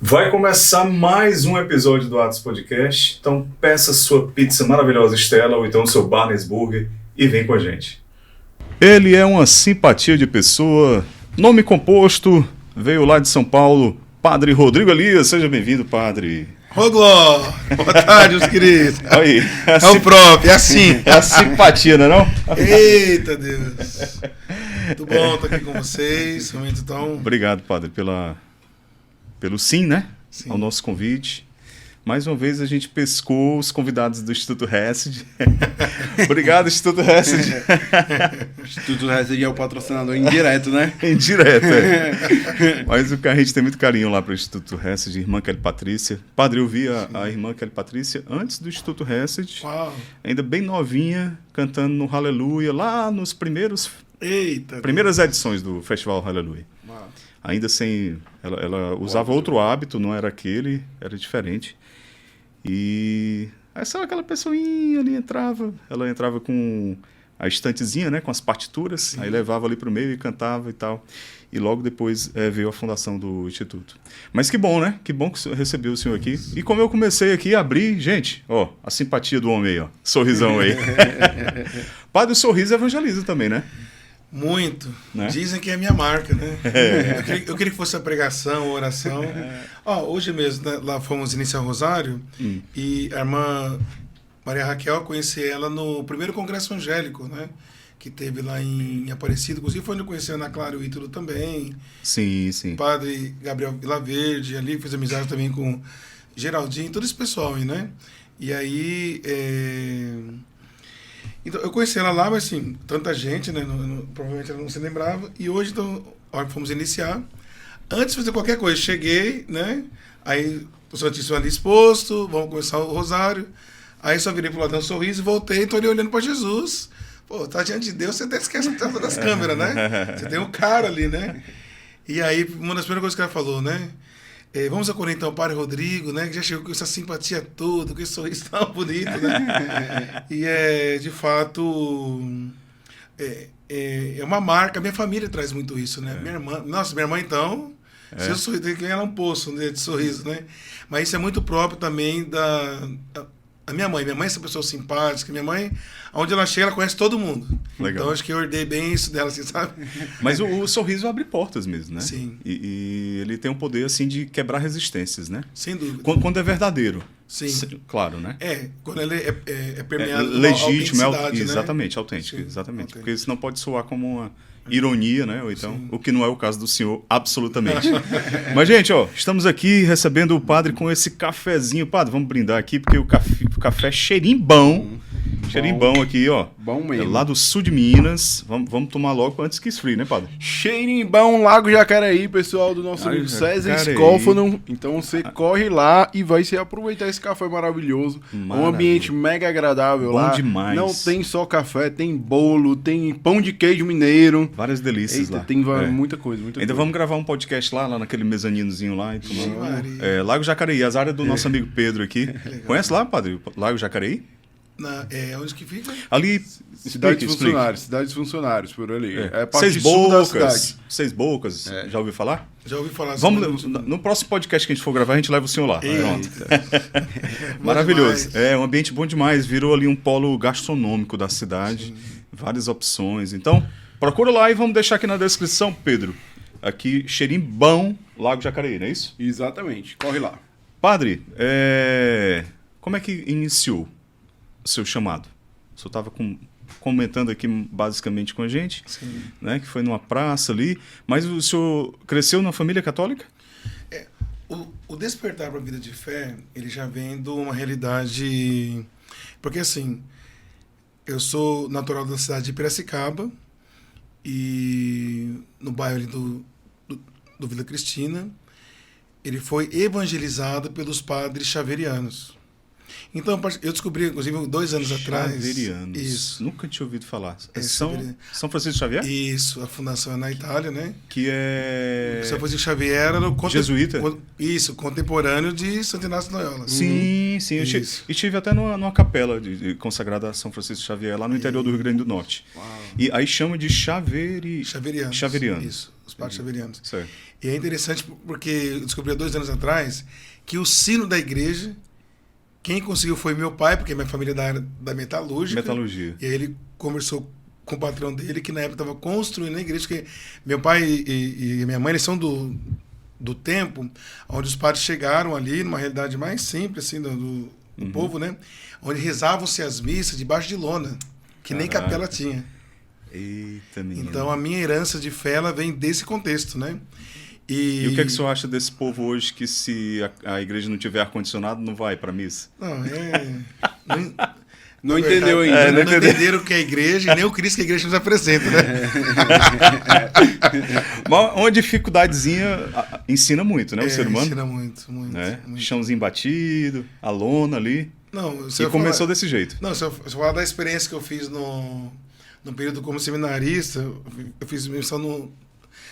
Vai começar mais um episódio do Atos Podcast, então peça sua pizza maravilhosa Estela ou então seu Barnes Burger e vem com a gente. Ele é uma simpatia de pessoa, nome composto, veio lá de São Paulo, Padre Rodrigo Elias, seja bem-vindo, Padre. Rogló, boa tarde, os queridos. Aí, é o próprio, é assim. É a simpatia, não é não? Eita Deus. Muito bom estar aqui com vocês. Então... Obrigado, Padre, pelo sim, né? Sim. Ao nosso convite. Mais uma vez a gente pescou os convidados do Instituto Hesed. Obrigado, Instituto Hesed. O Instituto Hesed é o patrocinador indireto, né? Indireto, é. Mas a gente tem muito carinho lá para o Instituto Hesed, irmã Kelly Patrícia. Padre, eu vi a irmã Kelly Patrícia antes do Instituto Hesed. Uau. Ainda bem novinha, cantando no Hallelujah, lá nos primeiras edições do Festival Hallelujah. Uau. Ainda sem... Ela usava outro hábito, não era aquele, era diferente. E aí só aquela pessoinha ali ela entrava com a estantezinha, né, com as partituras, sim. Aí levava ali pro meio e cantava e tal. E logo depois veio a fundação do Instituto. Mas que bom, né? Que bom que recebeu o senhor aqui. E como eu comecei aqui a abrir, gente, ó, a simpatia do homem aí, ó, sorrisão aí. Padre, o sorriso evangeliza também, né? Muito. Né? Dizem que é a minha marca, né? Eu queria que fosse a pregação, a oração. Hoje mesmo, né, lá fomos iniciar o Rosário e a irmã Maria Raquel, conheci ela no primeiro congresso angélico, né? Que teve lá em Aparecida. Inclusive foi onde eu conheci a Ana Clara e o Ítalo também. Sim, sim. O padre Gabriel Vilaverde, ali fiz amizade também com Geraldinho, todo esse pessoal aí, né? E aí... Então, eu conheci ela lá, mas assim, tanta gente, né? Provavelmente ela não se lembrava. E hoje, então, a hora que fomos iniciar, antes de fazer qualquer coisa, cheguei, né? Aí o Santíssimo ali exposto, vamos começar o Rosário. Aí só virei pro lado, dando um sorriso e voltei, tô ali olhando para Jesus. Pô, tá diante de Deus, você até esquece das câmeras, né? Você tem um cara ali, né? E aí, uma das primeiras coisas que ela falou, né? Vamos acolher então o Padre Rodrigo, né? Que já chegou com essa simpatia toda, com esse sorriso tão bonito, né? E de fato, é uma marca. Minha família traz muito isso, né? Minha irmã então, se eu sorrir, tem que ganhar um poço, né, de sorriso, né? Mas isso é muito próprio também da minha mãe. Minha mãe é essa pessoa simpática. Minha mãe, onde ela chega, ela conhece todo mundo. Legal. Então, acho que eu herdei bem isso dela, assim, sabe? Mas o sorriso abre portas mesmo, né? Sim. E ele tem um poder, assim, de quebrar resistências, né? Sem dúvida. Quando é verdadeiro. Sim. Claro, né? Quando ele é permeado legítimo, exatamente, né? Autêntico, sim, exatamente. autêntico. Porque isso não pode soar como uma ironia, né? Ou então, sim. O que não é o caso do senhor, absolutamente. Mas, gente, ó, estamos aqui recebendo o padre com esse cafezinho. Padre, vamos brindar aqui, porque o café é cheirinho bom. Cheirinho bom aqui, ó. Bom mesmo. É lá do sul de Minas. Vamos tomar logo antes que esfrie, né, padre? Cheirinho bom, Lago Jacareí, pessoal do nosso amigo César Scófano. Então você corre lá e vai se aproveitar esse café maravilhoso. Um ambiente mega agradável bom lá. Demais. Não tem só café, tem bolo, tem pão de queijo mineiro. Várias delícias. Eita, lá. Tem muita coisa. Ainda vamos gravar um podcast lá naquele mezaninozinho lá. Lago Jacareí, as áreas do nosso amigo Pedro aqui. Conhece lá, padre? Lago Jacareí? Onde que fica? Ali, Cidade dos Funcionários, por ali. É parte sul da cidade. Seis Bocas, já ouviu falar? Já ouvi falar. No próximo podcast que a gente for gravar, a gente leva o senhor lá. Pronto. Maravilhoso. Um ambiente bom demais. Virou ali um polo gastronômico da cidade. Sim. Várias opções. Então, procura lá e vamos deixar aqui na descrição, Pedro. Aqui, cheirinho bom, Lago Jacareí, não é isso? Exatamente. Corre lá. Padre, como é que iniciou o seu chamado? O senhor estava comentando aqui basicamente com a gente, né, que foi numa praça ali, mas o senhor cresceu numa família católica? O despertar para a vida de fé, ele já vem de uma realidade... Porque assim, eu sou natural da cidade de Piracicaba, e no bairro ali do Vila Cristina, ele foi evangelizado pelos padres xaverianos. Então, eu descobri, inclusive, 2 anos atrás... Xaverianos. Isso. Nunca tinha ouvido falar. Xaveriano. São Francisco Xavier? Isso, a fundação é na Itália, né? Que é... São Francisco Xavier era o... Jesuíta? Isso, contemporâneo de Santo Inácio de Loyola. Sim. Eu estive até numa capela consagrada a São Francisco Xavier, lá no interior do Rio Grande do Norte. Uau. E aí chama de Xaverianos. Isso, os padres xaverianos. Certo. E é interessante porque eu descobri há 2 anos atrás que o sino da igreja, quem conseguiu foi meu pai, porque minha família é da área da metalúrgica. Metalurgia. E aí ele conversou com o patrão dele, que na época estava construindo a igreja, porque meu pai e minha mãe, eles são do tempo onde os padres chegaram ali, numa realidade mais simples assim, do povo, né? Onde rezavam-se as missas debaixo de lona, que nem capela tinha. Eita, menino. Então a minha herança de fé, ela vem desse contexto, né? E o que é que o senhor acha desse povo hoje que se a igreja não tiver ar-condicionado, não vai para missa? Não entendeu ainda. Não entenderam o que é a igreja e nem o Cristo que a igreja nos apresenta, né? Mas uma dificuldadezinha ensina muito, né? O ser humano. Ensina muito. Né? Chãozinho batido, a lona ali. Não, e começou desse jeito. Não, se eu falar da experiência que eu fiz no período como seminarista, eu fiz missão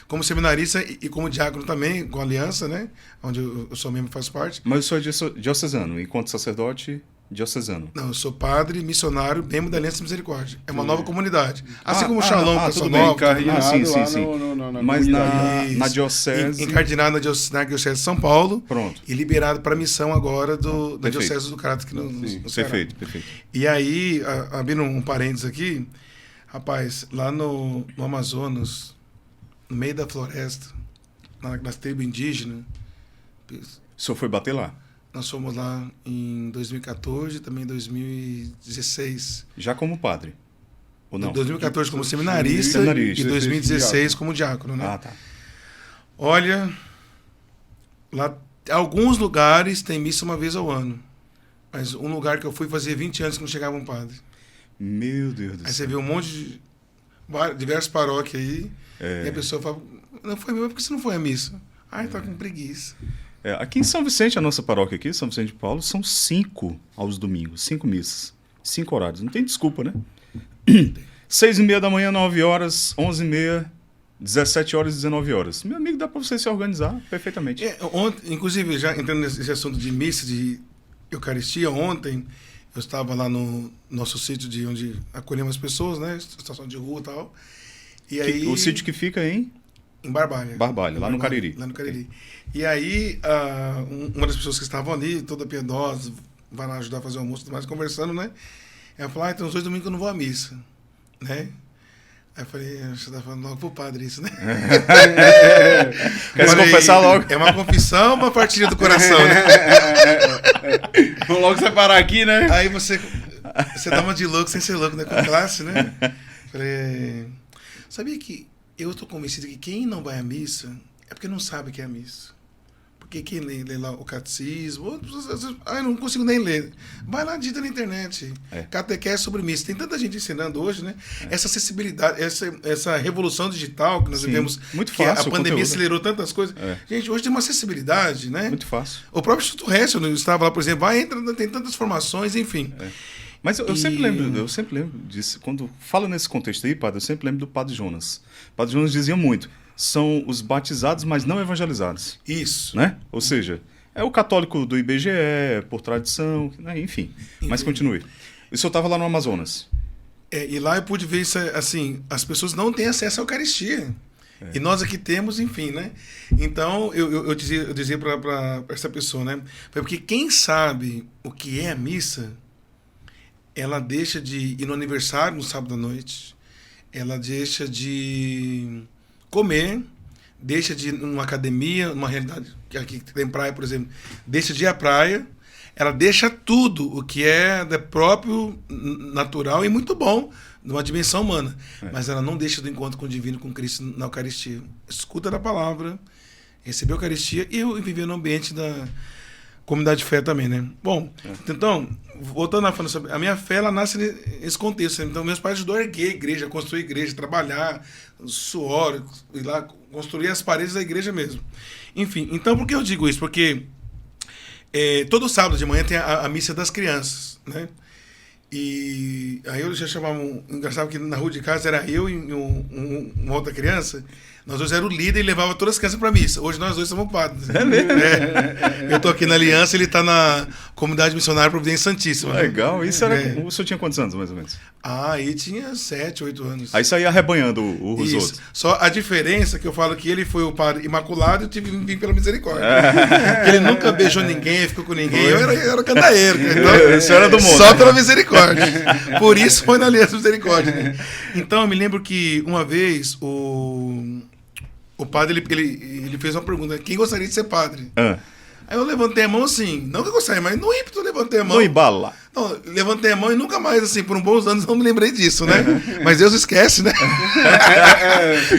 como seminarista e como diácono também, com a Aliança, né? Onde eu sou membro, faço parte. Mas eu sou diocesano, enquanto sacerdote diocesano. Não, eu sou padre, missionário, membro da Aliança Misericórdia. É uma nova comunidade. Assim como o Shalom, tudo bem. Sim. Mas na diocese... Encardinado na diocese de São Paulo. Pronto. E liberado para a missão agora da diocese do Crato aqui no Ceará. Perfeito. E aí, abrindo um parênteses aqui, rapaz, lá no Amazonas, no meio da floresta, nas tribos indígenas... O senhor foi bater lá? Nós fomos lá em 2014, também em 2016. Já como padre? Ou não? Em 2014 como seminarista e 2016 como diácono, né? Ah, tá. Olha, lá alguns lugares tem missa uma vez ao ano. Mas um lugar que eu fui fazia 20 anos que não chegava um padre. Meu Deus do céu. Aí você vê um monte de... diversas paróquias aí. E a pessoa fala, não foi mesmo, por que você não foi à missa? Ai, tá com preguiça. Aqui em São Vicente, a nossa paróquia aqui, São Vicente de Paulo, são 5 aos domingos, 5 missas, 5 horários. Não tem desculpa, né? 6h30 da manhã, 9 horas, 11h30, 17 horas e 19 horas. Meu amigo, dá para você se organizar perfeitamente. Inclusive, já entrando nesse assunto de missa, de Eucaristia, ontem eu estava lá no nosso sítio de onde acolhemos as pessoas, né? Estação de rua e tal. E aí, o sítio que fica em Barbalha. Lá no Cariri. Lá no Cariri. E aí, uma das pessoas que estavam ali, toda piedosa, vai lá ajudar a fazer o almoço e tudo mais, conversando, né? Ela falou, tem uns 2 domingos que eu não vou à missa, né? Aí eu falei, você tá falando logo pro padre isso, né? Quer se confessar logo? É uma confissão, uma partilha do coração, né? Vamos logo separar aqui, né? Aí você dá uma de louco sem ser louco, né? Com classe, né? Falei, sabia que eu estou convencido que quem não vai à missa é porque não sabe o que é a missa. Porque quem lê lá o catecismo, eu não consigo nem ler. Vai lá, digita na internet. Catequese sobre missa. Tem tanta gente ensinando hoje, né? Essa acessibilidade, essa revolução digital que nós vivemos. Muito fácil. A pandemia acelerou tantas coisas. Gente, hoje tem uma acessibilidade, né? Muito fácil. O próprio Instituto Hessel, eu estava lá, por exemplo, tem tantas formações, enfim. Mas eu sempre lembro disso. Quando falo nesse contexto aí, padre, eu sempre lembro do padre Jonas. O padre Jonas dizia muito, são os batizados, mas não evangelizados. Isso. Né? Ou seja, é o católico do IBGE, por tradição, né? Enfim. Mas continue. O senhor estava lá no Amazonas. E lá eu pude ver isso, assim, as pessoas não têm acesso à Eucaristia. E nós aqui temos, enfim, né? Então, eu dizia para essa pessoa, né? Porque quem sabe o que é a missa, ela deixa de ir no aniversário no sábado à noite, ela deixa de comer, deixa de ir numa academia, numa realidade, que aqui tem praia, por exemplo, deixa de ir à praia, ela deixa tudo o que é próprio, natural e muito bom, numa dimensão humana, mas ela não deixa do encontro com o divino, com Cristo na Eucaristia. Escuta da palavra, receber a Eucaristia e viver no ambiente da comunidade de fé também, né? Bom, então, voltando a falar sobre... A minha fé, ela nasce nesse contexto. Então, meus pais ajudou a erguer a igreja, a construir a igreja, trabalhar, suor, ir lá, construir as paredes da igreja mesmo. Enfim, então, por que eu digo isso? Porque todo sábado de manhã tem a missa das crianças, né? E aí eu já chamava, engraçado que na rua de casa era eu e uma outra criança, nós dois éramos o líder e levava todas as crianças para missa. Hoje nós dois somos padres. É mesmo? Eu tô aqui na Aliança, ele tá na Comunidade Missionária Providência Santíssima. Legal. Né? Isso era... O senhor tinha quantos anos, mais ou menos? Aí tinha 7, 8 anos. Aí saía arrebanhando os outros. Só a diferença que eu falo que ele foi o padre imaculado e eu tive que vir pela misericórdia. Ele nunca beijou ninguém, ficou com ninguém. Eu era cantaeiro. Então, isso era do mundo. Só pela misericórdia. Por isso foi na Aliança Misericórdia. Né? Então eu me lembro que uma vez o padre ele fez uma pergunta: quem gostaria de ser padre? Aí eu levantei a mão assim, não que eu gostaria, mas no ímpeto eu levantei a mão. No embala. Não, levantei a mão e nunca mais, assim, por bons anos não me lembrei disso, né? Mas Deus esquece, né?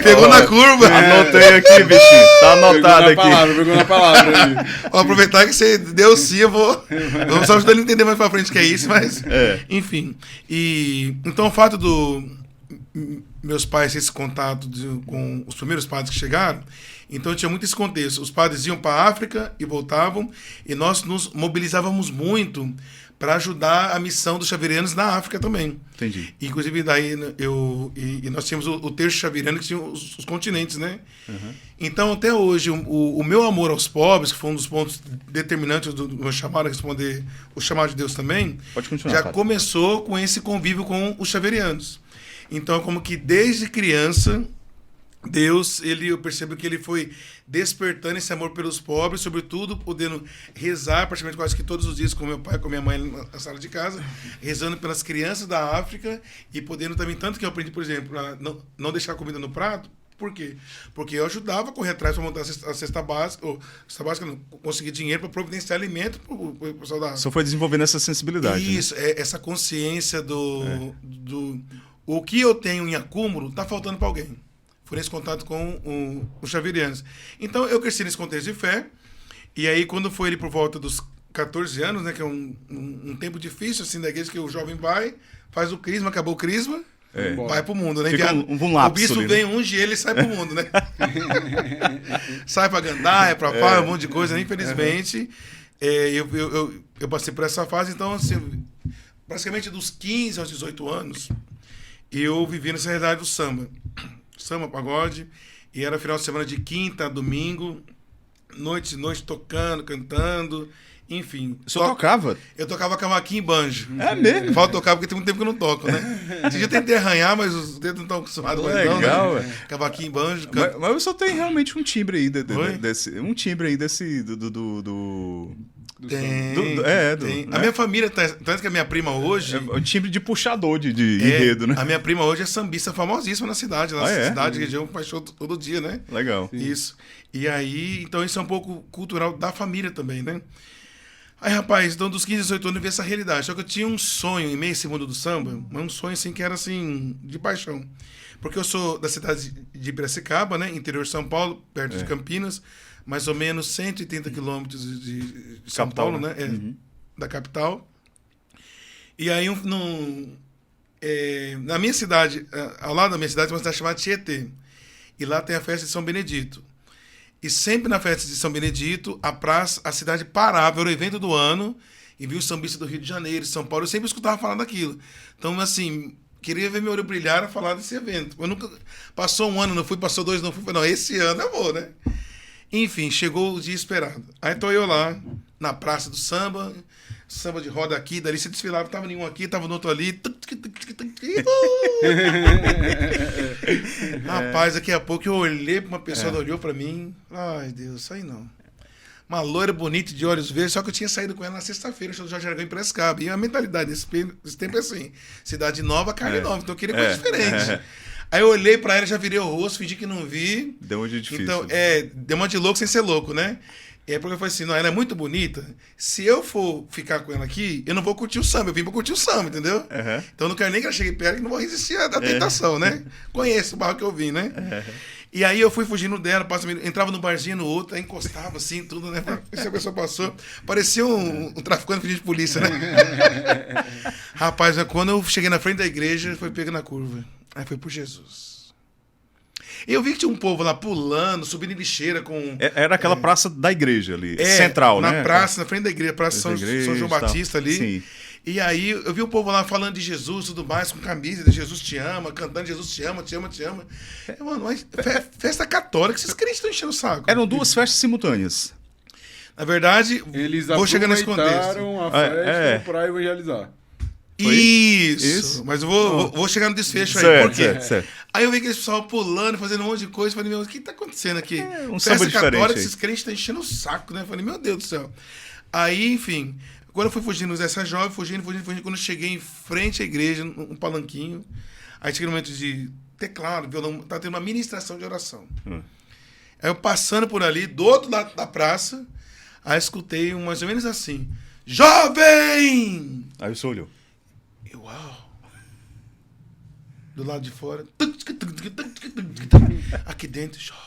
Pegou na curva. Anotei aqui, bichinho. Tá anotado aqui. Pegou na palavra. Vou aproveitar que você deu sim, eu vou só ajudar ele a entender mais pra frente que é isso, mas... Enfim. Então o fato meus pais ter esse contato com os primeiros padres que chegaram, então tinha muito esse contexto. Os padres iam para a África e voltavam, e nós nos mobilizávamos muito para ajudar a missão dos xaverianos na África também. Entendi. Inclusive, daí nós tínhamos o terço xaveriano, que tinha os continentes, né? Então, até hoje, o meu amor aos pobres, que foi um dos pontos determinantes do meu chamado a responder o chamado de Deus também, pode continuar, já padre. Começou com esse convívio com os xaverianos. Então, como que desde criança, Deus, eu percebo que ele foi despertando esse amor pelos pobres, sobretudo podendo rezar praticamente quase que todos os dias com meu pai, com minha mãe na sala de casa, rezando pelas crianças da África e podendo também, tanto que eu aprendi, por exemplo, a não deixar comida no prato. Por quê? Porque eu ajudava a correr atrás para montar a cesta básica, não, conseguir dinheiro para providenciar alimento para o pessoal da África. Só foi desenvolvendo essa sensibilidade. Isso, né? Essa consciência do o que eu tenho em acúmulo está faltando para alguém. Foi nesse contato com os xaverianos. Então, eu cresci nesse contexto de fé. E aí, quando foi ele por volta dos 14 anos, né, que é um tempo difícil, assim, da igreja, que o jovem vai, faz o crisma, acabou o crisma, vai pro mundo, né? Fica um lapso o bispo ali, vem, né? unge ele e sai pro mundo, né? Sai pra gandaia, pra pá, um monte de coisa. Infelizmente, eu passei por essa fase. Então, assim, basicamente dos 15 aos 18 anos, eu vivi nessa realidade do samba. Samba, pagode, e era final de semana de quinta a domingo, noite e noite tocando, cantando, enfim. O senhor tocava? Eu tocava cavaquinho e banjo. É mesmo? Falta tocar porque tem muito tempo que eu não toco, né? Esse dia eu tentei arranhar, mas os dedos não estão acostumados mais não, legal, né? Cavaquinho e banjo. Mas o senhor tem realmente um timbre aí desse... Um timbre aí desse... Tem. A minha família, tanto que a minha prima hoje... É um timbre de puxador de enredo, né? A minha prima hoje é sambista famosíssima na cidade. Na cidade, região, faz show todo dia, né? Legal. Isso. E aí, então isso é um pouco cultural da família também, né? Aí, rapaz, então dos 15 a 18 anos eu vi essa realidade. Só que eu tinha um sonho em meio a esse mundo do samba, mas um sonho assim que era assim, de paixão. Porque eu sou da cidade de Piracicaba, né? Interior de São Paulo, perto de Campinas, mais ou menos 130 quilômetros de São capital, Paulo, né? Da capital. E aí, na minha cidade, ao lado da minha cidade, tem uma cidade chamada Tietê. E lá tem a festa de São Benedito. E sempre na festa de São Benedito, a cidade parava, era o evento do ano, e viu o sambista do Rio de Janeiro, São Paulo, eu sempre escutava falar daquilo. Então, assim, queria ver meu olho brilhar a falar desse evento. Eu nunca... Passou um ano, não fui, passou 2, não fui. Não, esse ano eu vou, né? Enfim, chegou o dia esperado. Aí tô eu lá, na praça do samba de roda aqui, dali se desfilava, tava nenhum aqui, tava no outro ali. Rapaz, daqui a pouco eu olhei pra uma pessoa, ela olhou pra mim. Ai, Deus, isso aí não. Uma loira bonita de olhos verdes, só que eu tinha saído com ela na sexta-feira, show do Jorge Aragão em Piracicaba. E a mentalidade desse tempo é assim: cidade nova, carne nova. Então eu queria coisa diferente. Aí eu olhei pra ela, já virei o rosto, fingi que não vi. Deu uma de difícil. Então, deu uma de louco sem ser louco, né? E aí porque eu falei assim: não, ela é muito bonita. Se eu for ficar com ela aqui, eu não vou curtir o samba. Eu vim pra curtir o samba, entendeu? Então eu não quero nem que ela chegue perto, que não vou resistir à tentação, né? Conheço o barro que eu vim, né? E aí eu fui fugindo dela, entrava no barzinho no outro, aí encostava assim, tudo, né? Se a pessoa passou, parecia um traficante fugindo de polícia, né? Rapaz, quando eu cheguei na frente da igreja, foi pego na curva. Aí foi por Jesus. Eu vi que tinha um povo lá pulando, subindo em lixeira com... Era aquela praça da igreja ali, central, na né? praça, na frente da igreja, praça São João Batista ali. Sim. E aí eu vi o povo lá falando de Jesus e tudo mais, com camisa de Jesus te ama, cantando Jesus te ama, te ama, te ama. Mano, mas festa católica, esses crentes estão enchendo o saco. Eram duas festas simultâneas. Na verdade, eles vou chegar nesse contexto. aproveitaram a festa pra evangelizar. Isso. Mas eu vou chegar no desfecho aí. Por quê? Certo. Aí eu vi aquele pessoal pulando, fazendo um monte de coisa. Falei, meu, o que tá acontecendo aqui? Um samba diferente. Esses crentes estão enchendo o saco, né? Falei, meu Deus do céu. Aí, enfim, agora eu fui fugindo dessa jovem, fugindo. Quando eu cheguei em frente à igreja, um palanquinho, aí cheguei no momento de teclado, violão, tava tendo uma ministração de oração. Aí eu passando por ali, do outro lado da praça, aí escutei mais ou menos assim: jovem! Aí o senhor olhou. Uau! Do lado de fora. Aqui dentro, jovem.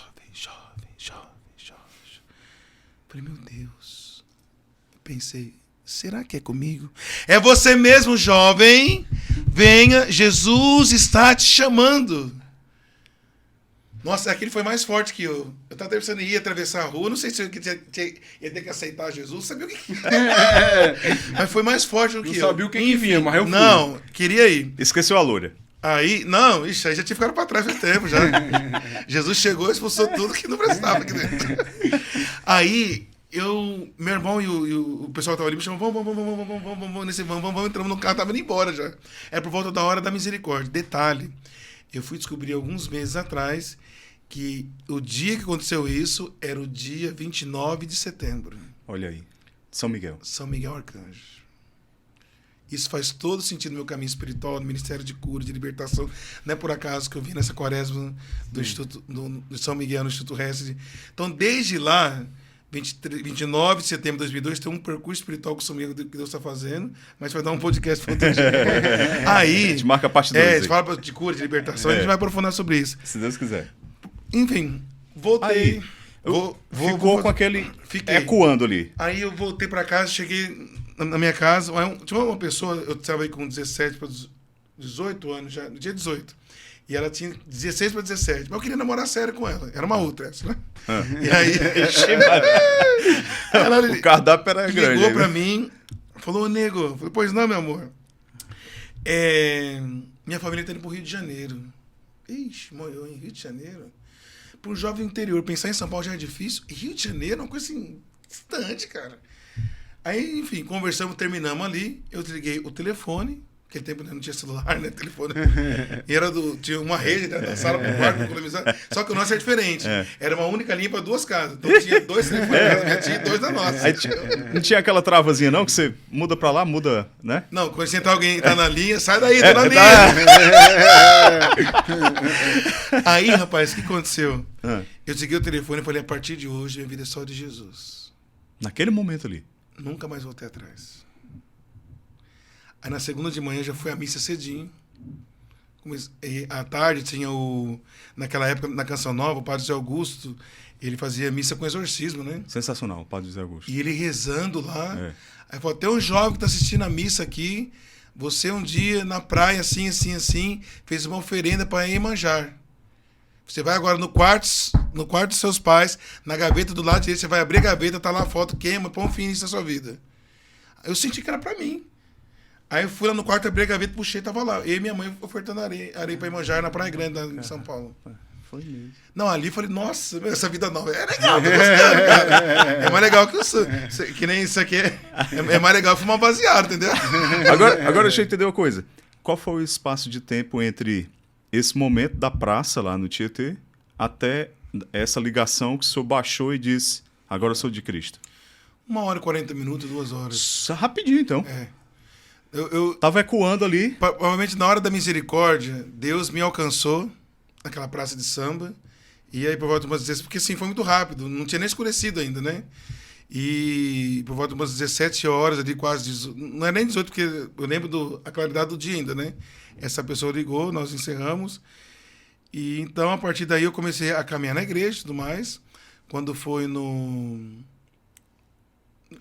Falei, meu Deus. Pensei, será que é comigo? É você mesmo, jovem. Venha, Jesus está te chamando. Nossa, aquele foi mais forte que eu. Eu estava pensando em ir atravessar a rua, não sei se eu ia ter que aceitar Jesus, sabia o que mas foi mais forte do que eu. Não sabia o que vinha, mas eu fui. Não, queria ir. Esqueceu a loura. Aí, não, aí já tinha ficado para trás faz tempo já. Jesus chegou e expulsou tudo que não prestava aqui dentro. Aí, meu irmão e o pessoal que estava ali me chamaram, vamos, entramos no carro, tava indo embora já. Era por volta da hora da misericórdia. Detalhe, eu fui descobrir alguns meses atrás que o dia que aconteceu isso era o dia 29 de setembro. Olha aí, São Miguel. São Miguel Arcanjo. Isso faz todo sentido no meu caminho espiritual, no Ministério de Cura, de Libertação. Não é por acaso que eu vim nessa quaresma do Instituto do São Miguel, no Instituto Hesed. Então, desde lá, 29 de setembro de 2002, tem um percurso espiritual com o São Miguel que Deus está fazendo, mas vai dar um podcast para outro dia. Aí, a gente marca a parte 2. a gente fala de cura, de libertação, a gente vai aprofundar sobre isso. Se Deus quiser. Enfim, voltei. Ficou com aquele ecoando ali. Aí eu voltei para casa, cheguei na minha casa. Tinha uma pessoa, eu estava aí com 17 para 18 anos já, no dia 18. E ela tinha 16 para 17. Mas eu queria namorar sério com ela. Era uma outra essa, né? E aí... o cardápio era grande. Ligou para mim, falou, nego. Eu falei, pois não, meu amor. Minha família está indo para o Rio de Janeiro. Ixi, morreu em Rio de Janeiro. Para um jovem interior, pensar em São Paulo já é difícil. E Rio de Janeiro é uma coisa assim, distante, cara. Aí, enfim, conversamos, terminamos ali. Eu desliguei o telefone. Naquele tempo não tinha celular, né? Telefone. E tinha uma rede da sala para o quarto, economizar. Só que o nosso é diferente. Era uma única linha para 2 casas. Então tinha 2 telefones na minha tia e 2 na nossa. Aí, não tinha aquela travazinha, não? Que você muda para lá, muda, né? Não, quando você entrar alguém tá na linha, sai daí, tá na linha. Aí, rapaz, o que aconteceu? Eu desliguei o telefone e falei, a partir de hoje, minha vida é só de Jesus. Naquele momento ali. Nunca mais voltei atrás. Aí na segunda de manhã já fui à missa cedinho. À tarde tinha naquela época, na Canção Nova, o Padre José Augusto, ele fazia missa com exorcismo, né? Sensacional, o Padre José Augusto. E ele rezando lá. Aí falou, tem um jovem que está assistindo a missa aqui, você um dia na praia, assim, fez uma oferenda para Iemanjá. Você vai agora no quarto dos seus pais, na gaveta do lado direito, você vai abrir a gaveta, tá lá a foto, queima, põe um fim nisso na sua vida. Eu senti que era para mim. Aí eu fui lá no quarto, abri a gaveta, puxei, tava lá. Eu e minha mãe ofertando areia para Iemanjá na Praia Grande, em São Paulo. Foi mesmo. Não, ali eu falei, nossa, essa vida nova é legal, tô gostando, cara. É mais legal que nem isso aqui. É mais legal fumar baseado, entendeu? Agora deixa eu entender uma coisa. Qual foi o espaço de tempo entre esse momento da praça lá no Tietê até essa ligação que o senhor baixou e disse, agora eu sou de Cristo? 1h e 40 minutos, 2 horas. Rapidinho, então. Eu tava ecoando ali. Provavelmente na hora da misericórdia, Deus me alcançou naquela praça de samba. E aí, por volta de umas 16, porque assim, foi muito rápido, não tinha nem escurecido ainda, né? E por volta de umas 17 horas ali, quase 18, não é nem 18, porque eu lembro a claridade do dia ainda, né? Essa pessoa ligou, nós encerramos. E então, a partir daí, eu comecei a caminhar na igreja e tudo mais. Quando foi no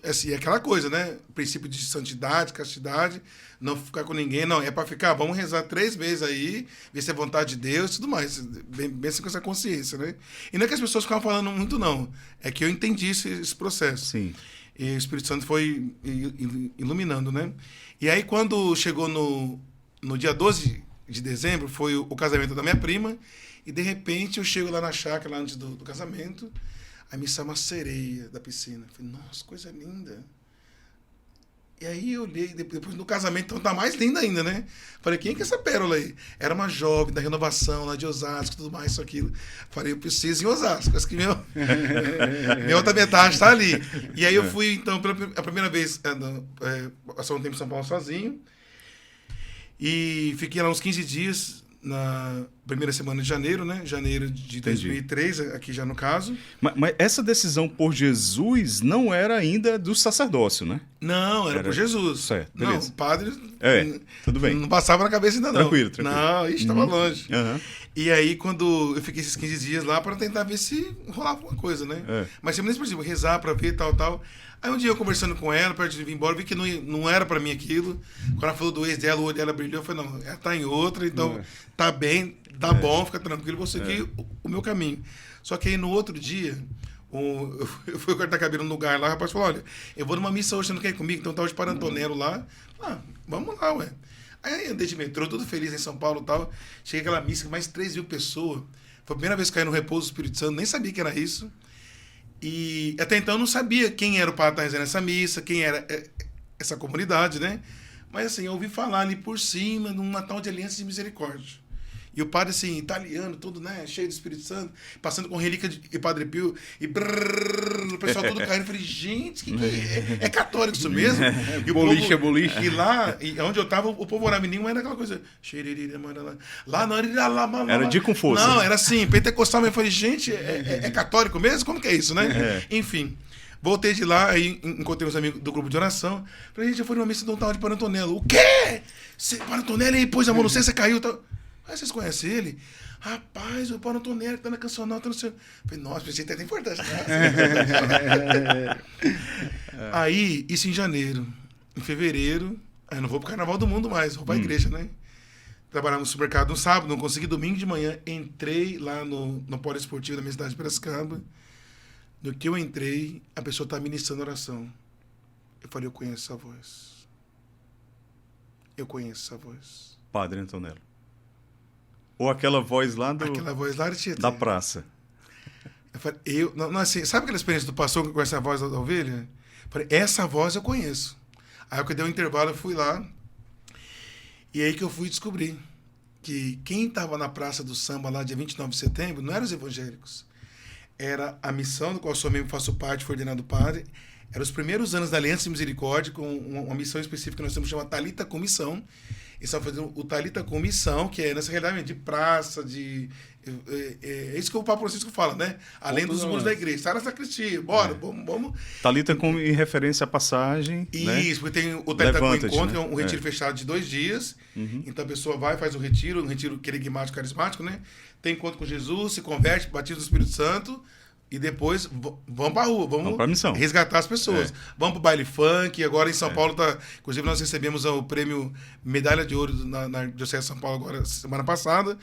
assim, é aquela coisa, né? Princípio de santidade, castidade, não ficar com ninguém, não. É para ficar, vamos rezar 3 meses aí, ver se é vontade de Deus e tudo mais. Bem assim com essa consciência, né? E não é que as pessoas ficavam falando muito, não. É que eu entendi esse processo. Sim. E o Espírito Santo foi iluminando, né? E aí, quando chegou no dia 12 de dezembro, foi o casamento da minha prima, e de repente eu chego lá na chácara, lá antes do casamento, aí me sai uma sereia da piscina. Eu falei, nossa, coisa linda. E aí eu olhei, depois no casamento, então tá mais linda ainda, né? Falei, quem que é essa pérola aí? Era uma jovem da Renovação, lá de Osasco, tudo mais, isso, aquilo. Falei, eu preciso ir em Osasco, acho que minha outra metade tá ali. E aí eu fui, então, a primeira vez, passar um tempo em São Paulo sozinho, e fiquei lá uns 15 dias, na primeira semana de janeiro, né? Janeiro de 2003, aqui já no caso. Mas essa decisão por Jesus não era ainda do sacerdócio, né? Não, era por Jesus. Certo, beleza. Não, o padre... tudo bem. Não passava na cabeça ainda, não. Tranquilo. Não, estava longe. Uhum. E aí, quando eu fiquei esses 15 dias lá para tentar ver se rolava alguma coisa, né? Mas sempre nesse princípio, rezar para ver, tal. Aí um dia eu conversando com ela, perto de vir embora, vi que não era para mim aquilo. Quando ela falou do ex dela, o olho dela brilhou, eu falei, não, ela tá em outra, então tá bem, tá bom, fica tranquilo, vou seguir o meu caminho. Só que aí no outro dia, eu fui cortar cabelo num lugar lá, o rapaz falou, olha, eu vou numa missa hoje, você não quer ir comigo? Então tá hoje para Antonello lá. Vamos lá, ué. Aí andei de metrô, todo feliz em São Paulo e tal. Cheguei àquela missa com mais 3 mil pessoas. Foi a primeira vez que caí no repouso do Espírito Santo, nem sabia que era isso. E até então eu não sabia quem era o padre que estava rezando essa missa, quem era essa comunidade, né? Mas assim, eu ouvi falar ali por cima de um Natal de Aliança de Misericórdia. E o padre, assim, italiano, tudo, né? Cheio do Espírito Santo, passando com relíquia de Padre Pio, e o pessoal todo caindo. Eu falei, gente, que é católico isso mesmo? E boliche. E lá, onde eu tava, o povo orava em nenhum, era aquela coisa. Lá não era de com força. Não, era assim, pentecostal. Eu falei, gente, é católico mesmo? Como que é isso, né? Enfim. Voltei de lá, aí encontrei uns amigos do grupo de oração. Falei, gente, eu fui numa missa de um tal de Padre Antonello. O quê? Padre Antonello aí pôs a mão no céu, você caiu, tal. Aí vocês conhecem ele? Rapaz, o Padre Antonello tá na cancional, tá no seu... Falei, nossa, pensei que tem importância. Aí, isso em janeiro. Em fevereiro, aí não vou pro Carnaval do Mundo mais, vou pra igreja, né? Trabalhar no supermercado no sábado, não consegui domingo de manhã. Entrei lá no polo esportivo da minha cidade de Piracicaba. No que eu entrei, a pessoa tá ministrando oração. Eu falei, eu conheço essa voz. Eu conheço essa voz. Padre Antonello. Ou aquela voz lá Aquela voz lá da praça. Eu falei, não, assim, sabe aquela experiência do pastor que conhece a voz da ovelha? Eu falei, essa voz eu conheço. Aí eu dei um intervalo, eu fui lá. E aí que eu fui descobrir que quem estava na Praça do Samba lá, dia 29 de setembro, não eram os evangélicos. Era a missão do qual eu sou membro, faço parte, fui ordenado padre. Eram os primeiros anos da Aliança de Misericórdia, com uma missão específica que nós temos chamada Talita com Missão. E estão fazendo o Talita com Missão, que é nessa realidade de praça, é isso que o Papa Francisco fala, né? Além dos muros da igreja. Sai na sacristia, bora, vamos. Talita em referência à passagem. Isso, né? porque tem o Talita com Encontro, né? que é um retiro fechado de 2 dias. Então a pessoa vai, faz um retiro querigmático, carismático, né? Tem encontro com Jesus, se converte, batiza no Espírito Santo. E depois vamos pra rua, vamos pra missão. Resgatar as pessoas. Vamos pro baile funk. Agora em São Paulo tá. Inclusive, nós recebemos o prêmio Medalha de Ouro na Diocese de São Paulo agora, semana passada,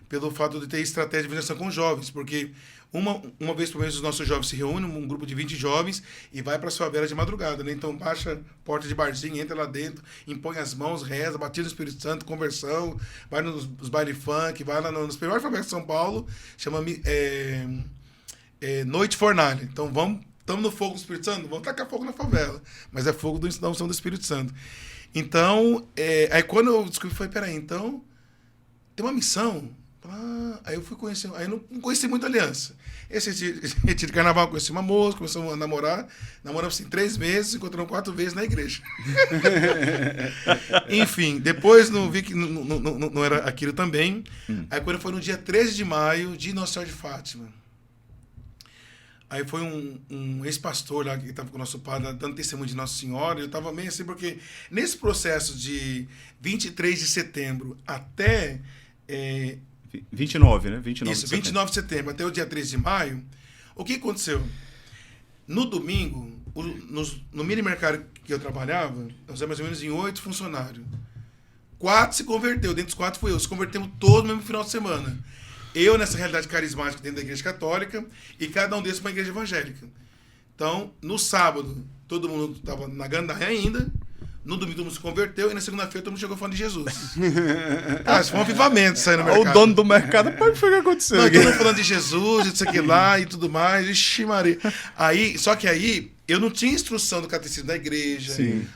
pelo fato de ter estratégia de vacinação com jovens. Porque uma vez por mês os nossos jovens se reúnem, um grupo de 20 jovens, e vai pra favela de madrugada, né? Então baixa porta de barzinho, entra lá dentro, impõe as mãos, reza, batiza no Espírito Santo, conversão, vai nos baile funk, vai lá nos piores favelas de São Paulo, chama Noite Fornalha. Então estamos no fogo do Espírito Santo, vamos tacar fogo na favela. Mas é fogo da unção do Espírito Santo. Então, aí quando eu descobri, foi, peraí, então, tem uma missão. Aí eu fui conhecer, aí não conheci muito a aliança. Esse retiro de carnaval, conheci uma moça, começamos a namorar. Namoramos assim 3 meses, encontramos 4 vezes na igreja. Enfim, depois não vi que não era aquilo também. Aí quando foi no dia 13 de maio, de Nossa Senhora de Fátima. Aí foi um ex-pastor lá que estava com o nosso padre dando testemunho de Nossa Senhora. E eu estava meio assim, porque nesse processo de 23 de setembro até... 29, né? 29 29 de setembro até o dia 13 de maio, o que aconteceu? No domingo, no mini mercado que eu trabalhava, nós éramos mais ou menos em 8 funcionários. 4 se converteu, dentro dos 4 fui eu. Se convertemos todos no mesmo final de semana. Eu nessa realidade carismática dentro da igreja católica e cada um desses para a igreja evangélica. Então, no sábado, todo mundo estava na gandaia ainda. No domingo todo mundo se converteu e na segunda-feira todo mundo chegou falando de Jesus. Cara, isso foi um avivamento isso aí no mercado. O dono do mercado, o que foi que aconteceu? Não, todo mundo falando de Jesus, isso aqui lá e tudo mais. Ixi, Maria. Só que aí eu não tinha instrução do catecismo da igreja,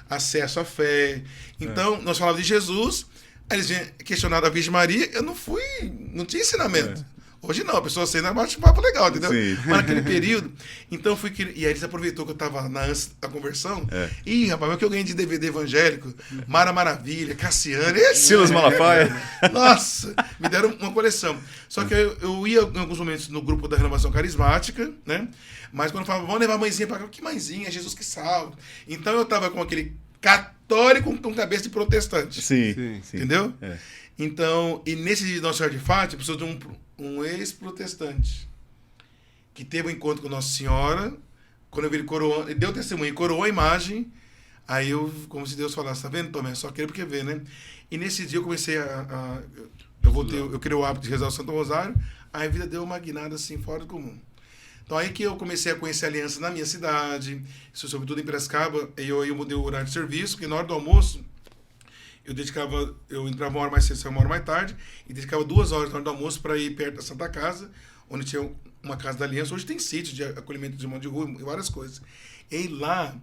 acesso à fé. Então, nós falávamos de Jesus, aí eles vinham questionar a Virgem Maria, eu não tinha ensinamento. Hoje não, a pessoa assim, não bate um papo legal, entendeu? Sim. Mas naquele período, então eu fui... E aí eles aproveitou que eu tava na ânsia da conversão. Ih, rapaz, mas que eu ganhei de DVD evangélico, Mara Maravilha, Cassiane, Silas Malafaia. Nossa, me deram uma coleção. Só que eu ia em alguns momentos no grupo da Renovação Carismática, né? Mas quando eu falava, vamos levar a mãezinha pra cá, que mãezinha? É Jesus que salva. Então eu tava com aquele católico com cabeça de protestante. Sim. Entendeu? Então, e nesse dia de Nossa Senhora de Fátima, precisou de um ex-protestante que teve um encontro com Nossa Senhora. Quando eu vi ele deu testemunho, coroou a imagem. Aí como se Deus falasse, tá vendo, Tomé? Só querer porque vê, né? E nesse dia eu comecei eu criei o hábito de rezar o Santo Rosário. Aí a vida deu uma guinada assim, fora do comum. Então aí que eu comecei a conhecer a aliança na minha cidade, sobretudo em Piracicaba. Eu mudei o horário de serviço, porque na hora do almoço eu entrava uma hora mais cedo, saía uma hora mais tarde, e dedicava 2 horas na hora do almoço para ir perto da Santa Casa, onde tinha uma casa da aliança. Hoje tem sítio de acolhimento de irmão de rua e várias coisas. E lá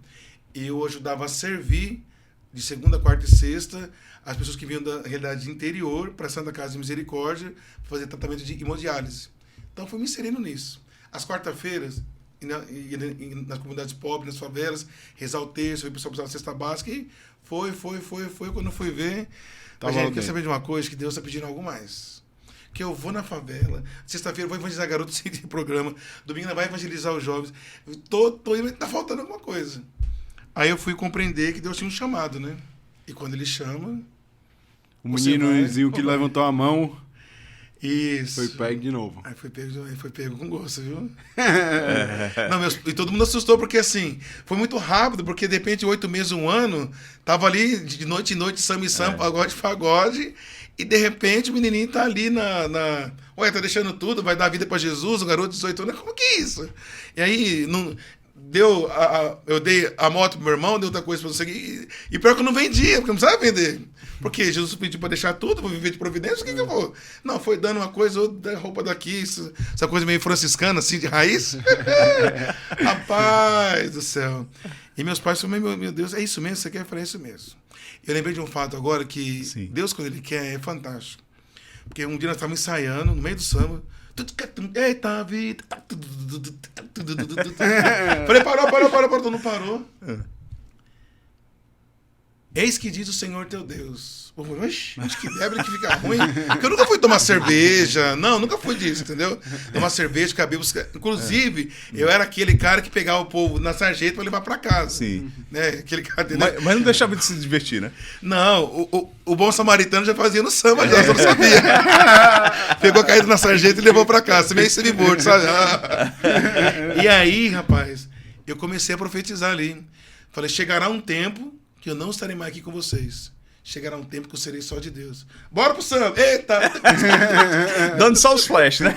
eu ajudava a servir de segunda, quarta e sexta as pessoas que vinham da realidade interior para a Santa Casa de Misericórdia para fazer tratamento de hemodiálise. Então fui me inserindo nisso. Às quarta-feiras, nas comunidades pobres, nas favelas, rezar o terço, o pessoal precisava de cesta básica, e foi, quando eu fui ver, a gente quer saber de uma coisa, que Deus está pedindo algo mais. Que eu vou na favela, sexta-feira eu vou evangelizar garotos sem programa, domingo vai evangelizar os jovens, tô indo, tá faltando alguma coisa. Aí eu fui compreender que Deus tinha um chamado, né? E quando ele chama... O meninozinho que levantou a mão... Isso. Foi pego de novo. Aí foi pego com gosto, viu? Não, e todo mundo assustou, porque assim, foi muito rápido, porque de repente 8 meses, 1 ano, tava ali de noite em noite, samba e samba, pagode, e de repente o menininho tá ali Ué, tá deixando tudo, vai dar vida pra Jesus, o garoto de 18 anos, como que é isso? E aí, eu dei a moto pro meu irmão, dei outra coisa pra você, e pior que eu não vendia, porque eu não precisava vender. Porque Jesus pediu para deixar tudo, vou viver de providência, o que eu vou? Não, foi dando uma coisa, outra roupa daqui, essa coisa meio franciscana, assim, de raiz. Rapaz do céu. E meus pais falaram, meu Deus, é isso mesmo? Você quer? Eu falei, é isso mesmo. Eu lembrei de um fato agora que Deus, quando Ele quer, é fantástico. Porque um dia nós estávamos ensaiando, no meio do samba, eita vida. Falei, parou, não parou. Eis que diz o Senhor teu Deus. Oxe, que débora que fica ruim. Porque eu nunca fui tomar cerveja. Não, nunca fui disso, entendeu? Tomar cerveja, cabelo. Inclusive, eu era aquele cara que pegava o povo na sarjeta para levar para casa. Sim. Né? Aquele cara, mas não deixava de se divertir, né? Não, o bom samaritano já fazia no samba, já, eu não sabia. Pegou a caída na sarjeta e levou para casa. Você meio semi-morto, sabe? E aí, rapaz, eu comecei a profetizar ali. Falei, chegará um tempo que eu não estarei mais aqui com vocês. Chegará um tempo que eu serei só de Deus. Bora pro samba! Eita! Dando só os flash, né?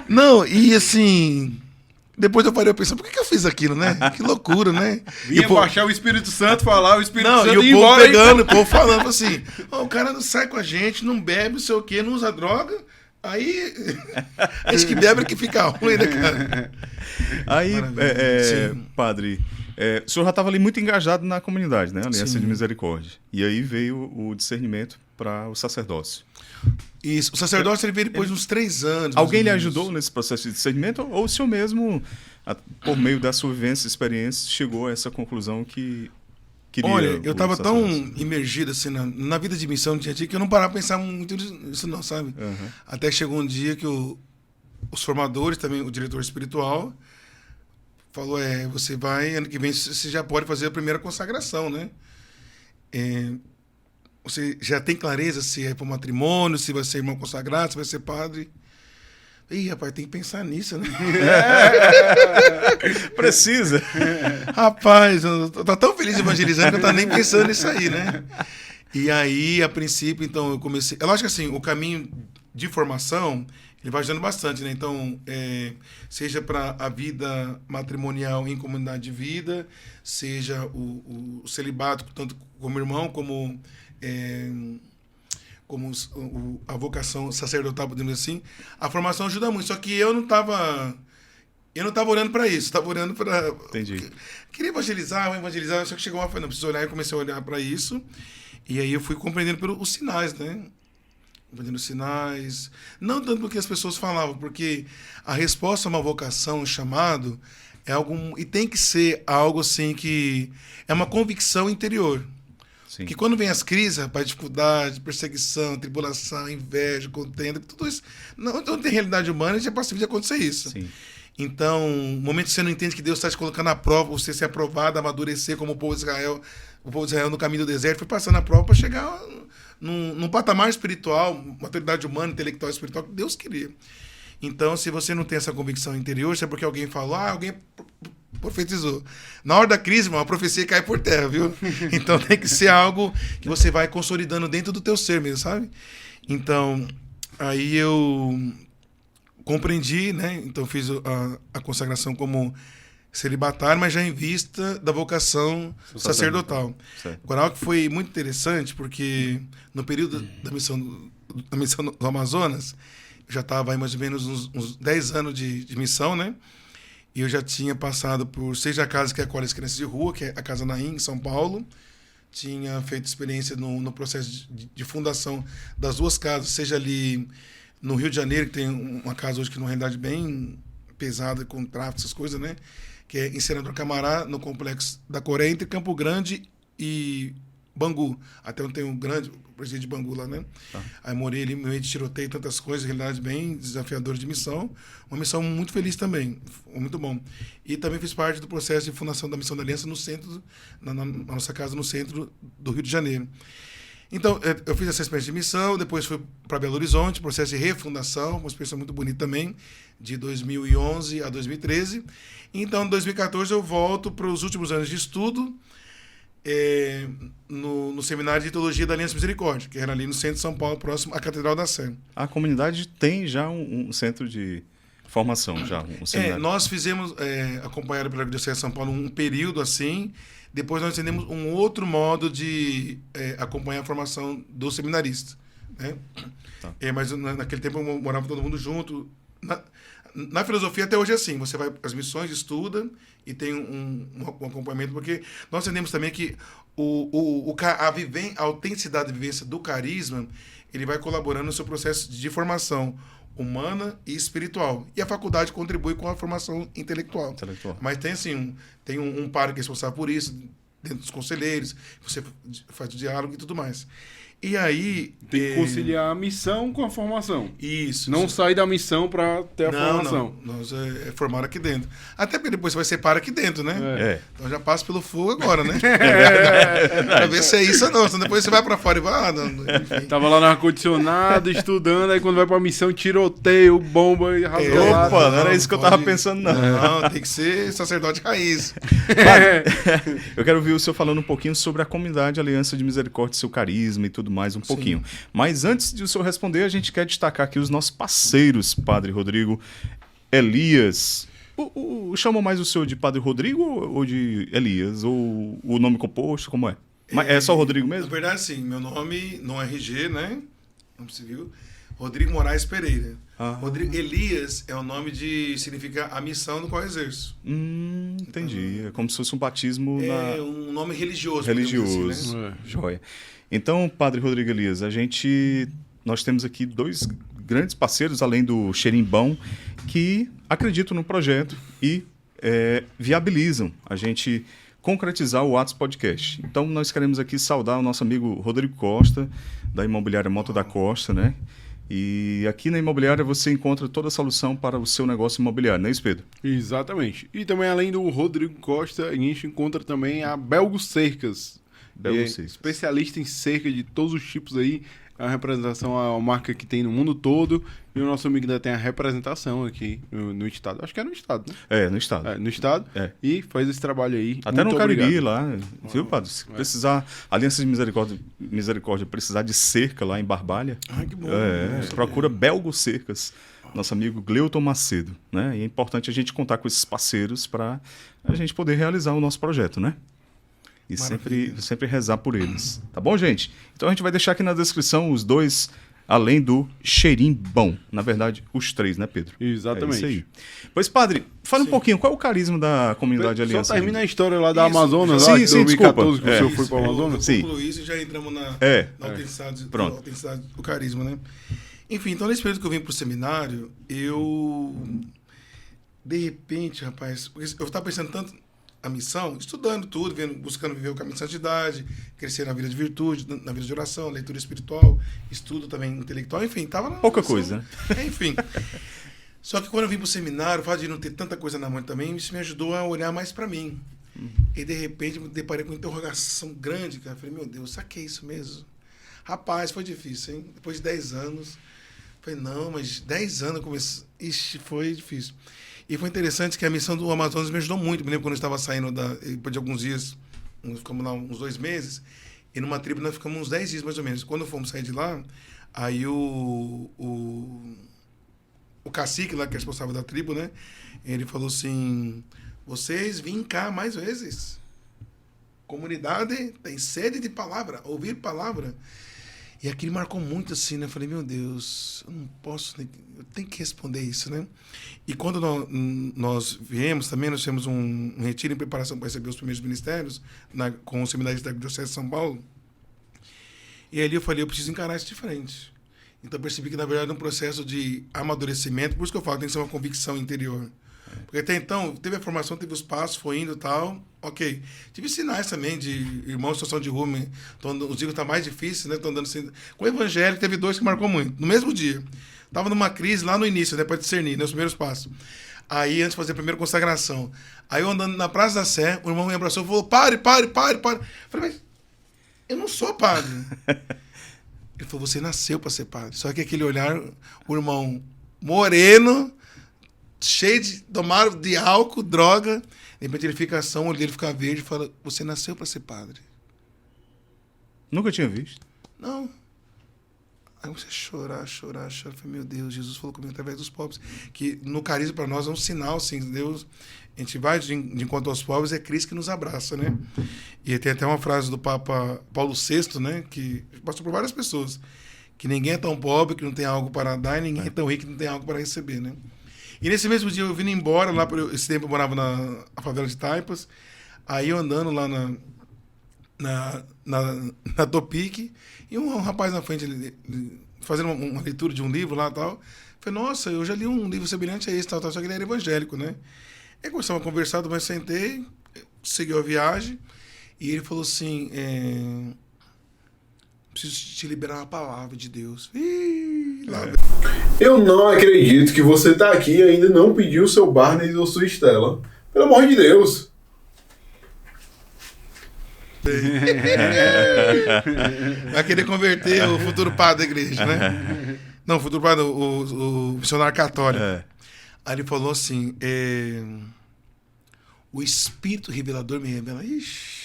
Não, e assim... Depois eu parei pensando, por que eu fiz aquilo, né? Que loucura, né? Ia baixar o Espírito Santo, falar o Espírito Santo e o povo embora, pegando, o povo falando assim, o cara não sai com a gente, não bebe, não sei o quê, não usa droga. Aí, acho que bebe que fica ruim, né, cara? Aí, padre... o senhor já estava ali muito engajado na comunidade, né? Aliança de Misericórdia. E aí veio o discernimento para o sacerdócio. Isso. O sacerdócio ele veio depois de uns 3 anos. Alguém lhe ajudou nesse processo de discernimento? Ou o senhor mesmo, por meio da sua vivência e experiência, chegou a essa conclusão que queria... Olha, eu estava tão imergido assim, na vida de missão do dia a dia que eu não parava para pensar muito nisso não, sabe? Uhum. Até que chegou um dia que os formadores, também o diretor espiritual... Falou, você vai, ano que vem você já pode fazer a primeira consagração, né? Você já tem clareza se é para o matrimônio, se vai ser irmão consagrado, se vai ser padre? Ih, rapaz, tem que pensar nisso, né? Precisa. Rapaz, eu tô tão feliz evangelizando que eu tava nem pensando nisso aí, né? E aí, a princípio, então, eu comecei... É lógico que, assim, o caminho de formação, ele vai ajudando bastante, né? Então, seja para a vida matrimonial em comunidade de vida, seja o celibato, tanto como irmão, como a vocação sacerdotal, podemos dizer assim, a formação ajuda muito. Só que eu não estava olhando para isso, estava olhando para... Entendi. Queria evangelizar, só que chegou uma... Não, preciso olhar, e comecei a olhar para isso, e aí eu fui compreendendo pelos sinais, né? Compreendendo os sinais, não tanto porque as pessoas falavam, porque a resposta a uma vocação, um chamado, é algo... E tem que ser algo assim que... É uma convicção interior. Sim. Que quando vem as crises, rapaz, dificuldade, perseguição, tribulação, inveja, contenda, tudo isso, não tem realidade humana, já é possível de acontecer isso. Sim. Então, no momento que você não entende que Deus está te colocando à prova, você ser aprovado, amadurecer como o povo de Israel no caminho do deserto, foi passando a prova para chegar num patamar espiritual, maturidade humana, intelectual e espiritual que Deus queria. Então, se você não tem essa convicção interior, isso é porque alguém falou, alguém profetizou. Na hora da crise, irmão, a profecia cai por terra, viu? Então tem que ser algo que você vai consolidando dentro do teu ser mesmo, sabe? Então, aí eu compreendi, né? Então fiz a consagração como celibatário, mas já em vista da vocação sacerdotal. Agora, algo que foi muito interessante, porque no período da missão do Amazonas, eu já estava aí mais ou menos uns 10 anos de missão, né? E eu já tinha passado por Seja a Casa que acolhe as crianças de rua, que é a Casa Naim, em São Paulo. Tinha feito experiência no processo de fundação das duas casas, seja ali no Rio de Janeiro, que tem uma casa hoje que, na realidade, bem pesada, com tráfico, essas coisas, né? Que é em Senador Camará, no complexo da Coreia, entre Campo Grande e Bangu. Até onde tem um grande presidente de Bangu lá, né? Tá. Aí morei ali, meio de tiroteio, tantas coisas, realidade bem desafiadora de missão. Uma missão muito feliz também, muito bom. E também fiz parte do processo de fundação da Missão da Aliança no centro, na nossa casa no centro do Rio de Janeiro. Então, eu fiz essa experiência de missão, depois fui para Belo Horizonte, processo de refundação, uma experiência muito bonita também, de 2011 a 2013. Então, em 2014, eu volto para os últimos anos de estudo, no Seminário de Teologia da Aliança Misericórdia, que era ali no centro de São Paulo, próximo à Catedral da Sé. A comunidade tem já um centro de formação, já um seminário. Nós fizemos, acompanhado pela Diocese de São Paulo, um período assim. Depois nós entendemos um outro modo de acompanhar a formação do seminarista, né? Tá. Mas naquele tempo morava todo mundo junto. Na filosofia até hoje é assim, você vai às missões, estuda e tem um acompanhamento, porque nós entendemos também que a autenticidade de vivência do carisma, ele vai colaborando no seu processo de formação humana e espiritual. E a faculdade contribui com a formação intelectual. Mas tem assim, tem um pároco que é responsável por isso, dentro dos conselheiros, você faz o diálogo e tudo mais. E aí... Tem que conciliar a missão com a formação. Isso. Não sair da missão para ter a formação. Não. Nós formar aqui dentro. Até porque depois você vai separar aqui dentro, né? Então já passa pelo fogo agora, né? Pra ver se é isso ou não. Senão depois você vai pra fora e vai... enfim. Tava lá no ar-condicionado, estudando, aí quando vai pra missão, tiroteio, bomba e rasga. Opa, não era isso que eu tava pensando, não. Não, tem que ser sacerdote raiz. Eu quero ouvir o senhor falando um pouquinho sobre a comunidade Aliança de Misericórdia, seu carisma e tudo mais, pouquinho. Mas antes de o senhor responder, a gente quer destacar aqui os nossos parceiros, Padre Rodrigo Elias. Chamam mais o senhor de Padre Rodrigo ou de Elias? Ou o nome composto, como é? É só Rodrigo mesmo? Na verdade, sim. Meu nome no RG, né? Nome civil. Rodrigo Moraes Pereira. Rodrigo Elias é o nome significa a missão no qual eu exerço. Entendi. Então, é como se fosse um batismo um nome religioso. Religioso. Assim, né? Joia. Então, Padre Rodrigo Elias, nós temos aqui dois grandes parceiros, além do Xerimbão, que acreditam no projeto e viabilizam a gente concretizar o Atos Podcast. Então, nós queremos aqui saudar o nosso amigo Rodrigo Costa, da Imobiliária Mota da Costa, né? E aqui na imobiliária você encontra toda a solução para o seu negócio imobiliário, não é isso, Pedro? Exatamente. E também, além do Rodrigo Costa, a gente encontra também a Belgo Cercas. Especialista em cerca de todos os tipos aí. é uma representação, a marca que tem no mundo todo, e o nosso amigo ainda tem a representação aqui no estado. Acho que é no estado, né? No estado. No estado. E faz esse trabalho aí. Até muito no Cariri obrigado. lá, viu, padre? Se precisar, Aliança de Misericórdia precisar de cerca lá em Barbalha, Que bom. procura Belgo Cercas, nosso amigo Gleuton Macedo, né? E é importante a gente contar com esses parceiros para a gente poder realizar o nosso projeto, né? E sempre rezar por eles. Tá bom, gente? Então a gente vai deixar aqui na descrição os dois, além do cheirinho bom. Na verdade, os três, né, Pedro? Exatamente. É isso aí. Pois, padre, fala um pouquinho, qual é o carisma da comunidade Aliança? Só termina a história lá da Isso. Amazonas, Sim, lá de sim, 2014, que o senhor desculpa. foi para o Amazonas. Sim. Concluí isso e já entramos na autenticidade, Pronto. na autenticidade do carisma, né? Enfim, então nesse período que eu vim pro seminário, de repente, rapaz, eu estava pensando tanto a missão, estudando tudo, buscando viver o caminho de santidade, crescer na vida de virtude, na vida de oração, leitura espiritual, estudo também intelectual, enfim, tava na Pouca missão, coisa, né? Enfim. Só que quando eu vim pro seminário, o fato de não ter tanta coisa na mão também, isso me ajudou a olhar mais para mim. E de repente me deparei com uma interrogação grande, cara. Falei, meu Deus, será que é isso mesmo? Rapaz, foi difícil, hein? Depois de 10 anos. Falei, não, mas 10 anos eu comecei. Ixi, foi difícil. E foi interessante que a missão do Amazonas me ajudou muito. Me lembro quando eu estava saindo depois de alguns dias, ficamos lá uns 2 meses, e numa tribo nós ficamos uns 10 dias mais ou menos. Quando fomos sair de lá, aí o cacique lá, que é responsável da tribo, né? Ele falou assim, vocês vêm cá mais vezes. Comunidade tem sede de palavra, ouvir palavra. E aquilo marcou muito assim, né? Eu falei, meu Deus, eu não posso, eu tenho que responder isso, né? E quando nós viemos também, nós temos um retiro em preparação para receber os primeiros ministérios com o seminário da Diocese de São Paulo. E ali eu falei, eu preciso encarar isso de frente. Então eu percebi que, na verdade, é um processo de amadurecimento, por isso que eu falo, tem que ser uma convicção interior. Porque até então, teve a formação, teve os passos, foi indo e tal, ok. Tive sinais também de irmãos em situação de rua, os dias estão mais difíceis, né? Estão andando assim. Com o evangelho, teve 2 que marcou muito. No mesmo dia. Estava numa crise lá no início, né? Para discernir, né? Os primeiros passos. Aí, antes de fazer a primeira consagração. Aí eu andando na Praça da Sé, o irmão me abraçou e falou, pare. Eu falei, mas eu não sou padre. Ele falou, você nasceu para ser padre. Só que aquele olhar, o irmão moreno, cheio tomado de álcool, droga, de repente ele fica ação, o olho dele fica verde e fala, você nasceu para ser padre. Nunca tinha visto. Não. Aí você chorar. Eu falei, meu Deus, Jesus falou comigo através dos pobres. Que no carisma para nós é um sinal, assim, Deus, a gente vai de encontro aos pobres, é Cristo que nos abraça, né? E tem até uma frase do Papa Paulo VI, né, que passou por várias pessoas, que ninguém é tão pobre que não tem algo para dar e ninguém é tão rico que não tem algo para receber, né? E nesse mesmo dia eu vim embora, lá esse tempo eu morava na favela de Taipas, aí eu andando lá na Topic, e um rapaz na frente, fazendo uma leitura de um livro lá e tal, falei, nossa, eu já li um livro semelhante a esse, tal, só que ele era evangélico, né? Aí começamos a conversar, mas sentei, seguiu a viagem, e ele falou assim, preciso te liberar uma palavra de Deus. Eu não acredito que você tá aqui e ainda não pediu seu Barney ou sua Estela. Pelo amor de Deus. Vai querer converter o futuro padre da igreja, né? Não, o futuro padre, o missionário católico. Aí ele falou assim, o Espírito Revelador me revela. Ixi.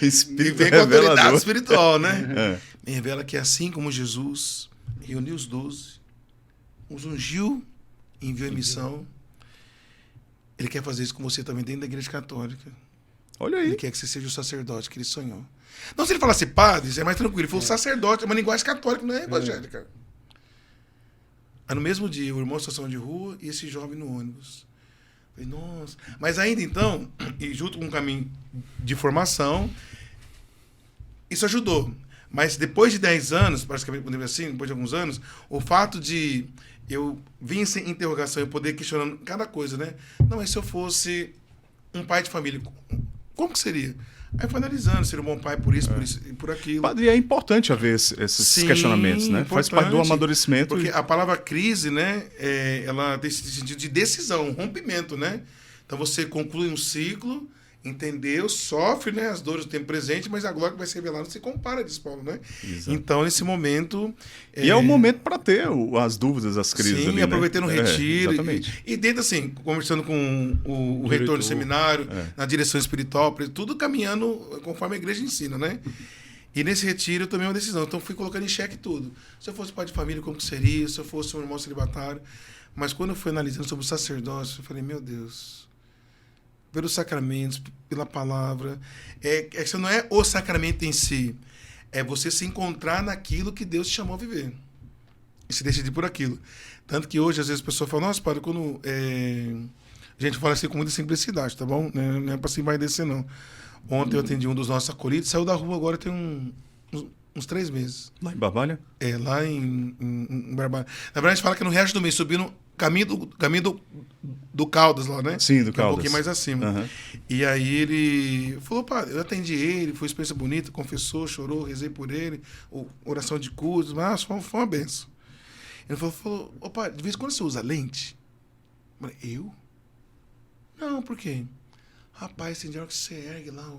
Espírito vem com revelador. autoridade espiritual, né? Me revela que assim como Jesus reuniu os 12, os ungiu, enviou em missão, ele quer fazer isso com você também dentro da igreja católica. Olha aí. Ele quer que você seja o sacerdote que ele sonhou. Não, se ele falasse padre, é mais tranquilo. Ele falou sacerdote, é uma linguagem católica, não é evangélica. Aí no mesmo dia, o irmão em situação de rua e esse jovem no ônibus. Falei, nossa. Mas ainda então, e junto com um caminho de formação, isso ajudou. Mas depois de 10 anos, praticamente, assim, depois de alguns anos, o fato de eu vir sem interrogação e poder questionando cada coisa, né? Não, mas se eu fosse um pai de família, como que seria? Aí foi analisando, seria um bom pai por isso e por aquilo. Padre, é importante haver esses questionamentos, né? Faz parte do amadurecimento. Porque a palavra crise, né, ela tem esse sentido de decisão, rompimento, né? Então você conclui um ciclo entendeu, sofre, né, as dores do tempo presente, mas a glória que vai se revelar não se compara, diz Paulo, né? Exato. Então, nesse momento... E é o momento para ter as dúvidas, as crises. Sim, ali, aproveitando o retiro. Exatamente. E dentro, assim, conversando com o reitor do seminário, na direção espiritual, tudo caminhando conforme a igreja ensina, né? E nesse retiro eu tomei uma decisão. Então, fui colocando em xeque tudo. Se eu fosse pai de família, como que seria? Se eu fosse um irmão celibatário. Mas quando eu fui analisando sobre o sacerdócio, eu falei, meu Deus... pelos sacramentos, pela palavra. Isso não é o sacramento em si. É você se encontrar naquilo que Deus te chamou a viver. E se decidir por aquilo. Tanto que hoje, às vezes, a pessoa fala, nossa, padre, quando... A gente fala assim com muita simplicidade, tá bom? Não é para se envaidecer, não. Ontem eu atendi um dos nossos acolhidos, saiu da rua agora tem uns 3 meses. Lá em Barbalha? Lá em Barbalha. Na verdade, a gente fala que é no Resto do Mês, subindo caminho do Caldas lá, né? Sim, do Caldas. Um pouquinho mais acima. Uhum. E aí ele falou, pá, eu atendi ele, foi uma experiência bonita, confessou, chorou, rezei por ele, oração de cultos, mas foi uma benção. Ele falou, opa, de vez em quando você usa lente? Eu falei, eu? Não, por quê? Rapaz, tem hora que você ergue lá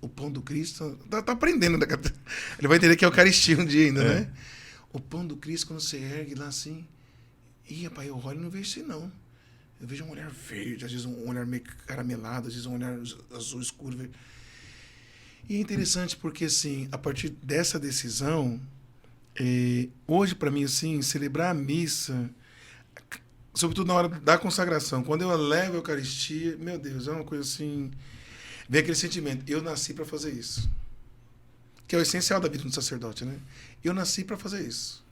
o pão do Cristo, tá aprendendo, né? Ele vai entender que é Eucaristia um dia ainda, né? O pão do Cristo, quando você ergue lá assim, rapaz, eu olho e não vejo assim, não. Eu vejo um olhar verde, às vezes um olhar meio caramelado, às vezes um olhar azul escuro. Verde. E é interessante porque, assim, a partir dessa decisão, hoje, para mim, assim, celebrar a missa, sobretudo na hora da consagração, quando eu levo a Eucaristia, meu Deus, é uma coisa assim... Vem aquele sentimento, eu nasci para fazer isso. Que é o essencial da vida do sacerdote, né? Eu nasci para fazer isso.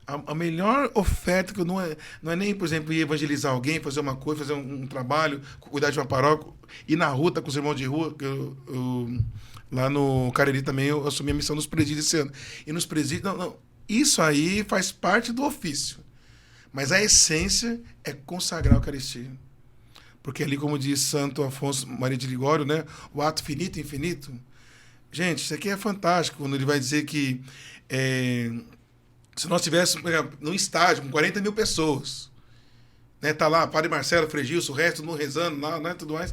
A melhor oferta que eu não é nem, por exemplo, ir evangelizar alguém, fazer uma coisa, fazer um trabalho, cuidar de uma paróquia, ir na rua, tá com os irmãos de rua, que lá no Cariri também eu assumi a missão nos presídios esse ano. E nos presídios, não, isso aí faz parte do ofício. Mas a essência é consagrar a Eucaristia. Porque ali, como diz Santo Afonso Maria de Ligório, né, o ato finito e infinito. Gente, isso aqui é fantástico, quando ele vai dizer que se nós tivéssemos num estádio com 40 mil pessoas, né, tá lá Padre Marcelo, Frei Gilson, o resto, todo mundo rezando lá, né, tudo mais,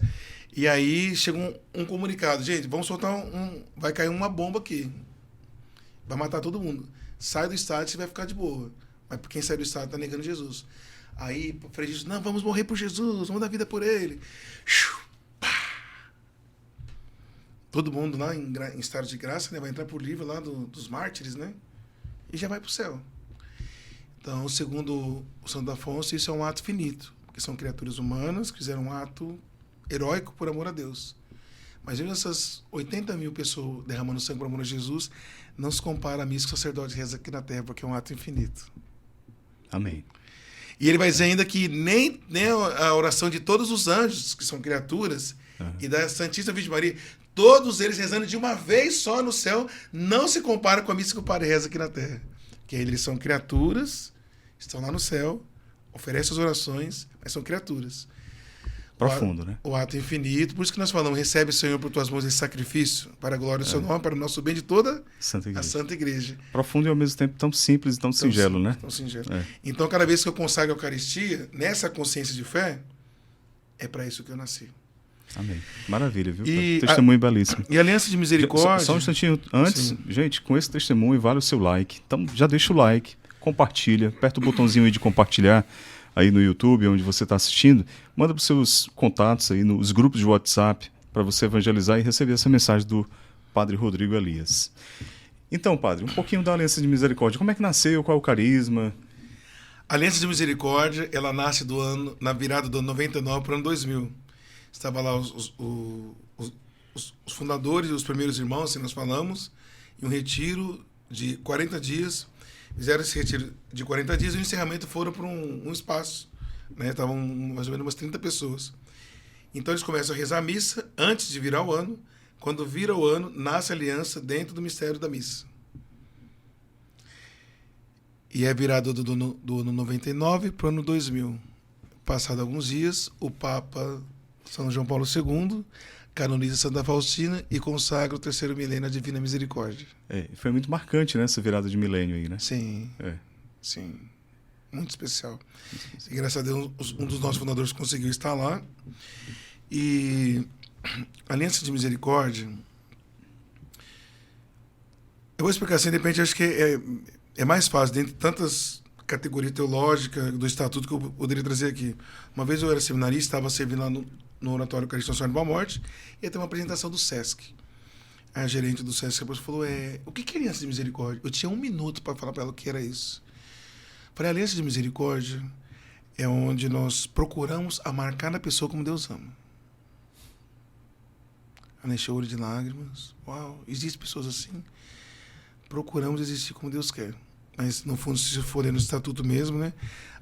e aí chega um comunicado, gente, vamos soltar vai cair uma bomba aqui, vai matar todo mundo. Sai do estádio, você vai ficar de boa. Mas quem sai do estádio está negando Jesus. Aí o Frei Gilson, não, vamos morrer por Jesus, vamos dar vida por ele. Todo mundo lá em estado de graça, né, vai entrar por livro lá dos mártires, né? E já vai para o céu. Então, segundo o Santo Afonso, isso é um ato finito, porque são criaturas humanas que fizeram um ato heróico por amor a Deus. Mas mesmo essas 80 mil pessoas derramando sangue por amor a Jesus, não se compara a missa que o sacerdote reza aqui na terra, porque é um ato infinito. Amém. E ele vai dizer ainda que nem a oração de todos os anjos, que são criaturas, e da Santíssima Virgem Maria, todos eles rezando de uma vez só no céu, não se compara com a missa que o Padre reza aqui na terra. Que eles são criaturas, estão lá no céu, oferecem as orações, mas são criaturas. Profundo, né? O ato infinito, por isso que nós falamos, recebe, Senhor, por tuas mãos esse sacrifício, para a glória do seu nome, para o nosso bem de toda a Santa Igreja. Profundo e ao mesmo tempo tão simples e tão singelo, né? Tão singelo. Então, cada vez que eu consagro a Eucaristia, nessa consciência de fé, é para isso que eu nasci. Amém. Maravilha, viu? Testemunho belíssimo. E a Aliança de Misericórdia... Só um instantinho antes, sim. Gente, com esse testemunho vale o seu like. Então, já deixa o like, compartilha, aperta o botãozinho aí de compartilhar aí no YouTube, onde você está assistindo. Manda para os seus contatos aí nos grupos de WhatsApp para você evangelizar e receber essa mensagem do Padre Rodrigo Elias. Então, Padre, um pouquinho da Aliança de Misericórdia. Como é que nasceu? Qual é o carisma? A Aliança de Misericórdia, ela nasce na virada do ano 99 para o ano 2000. Estava lá os fundadores, os primeiros irmãos, assim nós falamos, em um retiro de 40 dias. Fizeram esse retiro de 40 dias e o encerramento foram para um espaço. Né? Estavam mais ou menos umas 30 pessoas. Então eles começam a rezar a missa antes de virar o ano. Quando vira o ano, nasce a aliança dentro do mistério da missa. E é virado do ano 99 para o ano 2000. Passado alguns dias, o Papa São João Paulo II canoniza Santa Faustina e consagra o 3º milênio à Divina Misericórdia. Foi muito marcante, né, essa virada de milênio aí, né? Sim, sim. Muito especial. E graças a Deus, um dos nossos fundadores conseguiu estar lá. E Aliança de Misericórdia, eu vou explicar assim, de repente, acho que é mais fácil, dentre tantas categorias teológicas do estatuto que eu poderia trazer aqui. Uma vez eu era seminarista, estava servindo lá no Oratório Eucaristia Nossa Senhora de Boa Morte, e ia ter uma apresentação do SESC. A gerente do SESC depois falou, o que é Aliança de Misericórdia? Eu tinha 1 minuto para falar para ela o que era isso. Falei, a Aliança de Misericórdia é onde nós procuramos amarcar na pessoa como Deus ama. Ela encheu o olho de lágrimas. Uau, existem pessoas assim. Procuramos existir como Deus quer. Mas, no fundo, se for ler no estatuto mesmo, né?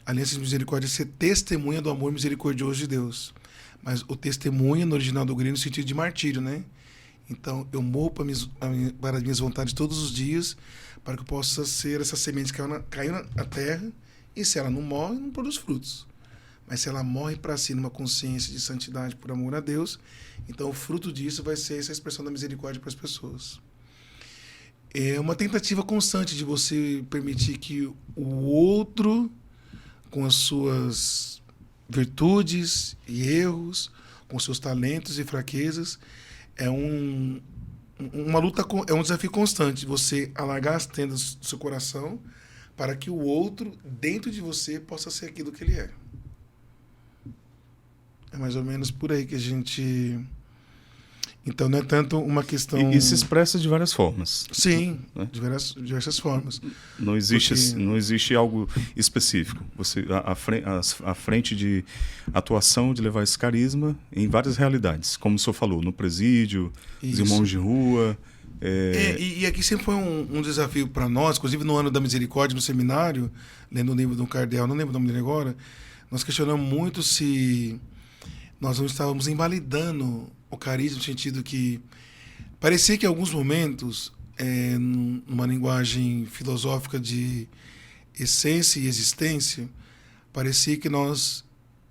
A Aliança de Misericórdia é ser testemunha do amor misericordioso de Deus. Mas o testemunha, no original do grego, no sentido de martírio, né? Então, eu morro para as minhas vontades todos os dias, para que eu possa ser essa semente que caiu na terra, e se ela não morre, não produz frutos. Mas se ela morre para si numa consciência de santidade por amor a Deus, então o fruto disso vai ser essa expressão da misericórdia para as pessoas. É uma tentativa constante de você permitir que o outro, com as suas virtudes e erros, com seus talentos e fraquezas, uma luta, é um desafio constante, você alargar as tendas do seu coração para que o outro, dentro de você, possa ser aquilo que ele é. É mais ou menos por aí que a gente... Então, não é tanto uma questão... E se expressa de várias formas. Sim, né? diversas formas. Não existe algo específico. Você à frente de atuação de levar esse carisma em várias realidades. Como o senhor falou, no presídio, os irmãos de rua... E aqui sempre foi um desafio para nós, inclusive no ano da misericórdia, no seminário, lendo o livro do cardeal, não lembro o nome dele agora, nós questionamos muito se nós não estávamos invalidando o carisma, no sentido que parecia que em alguns momentos, numa linguagem filosófica de essência e existência, parecia que nós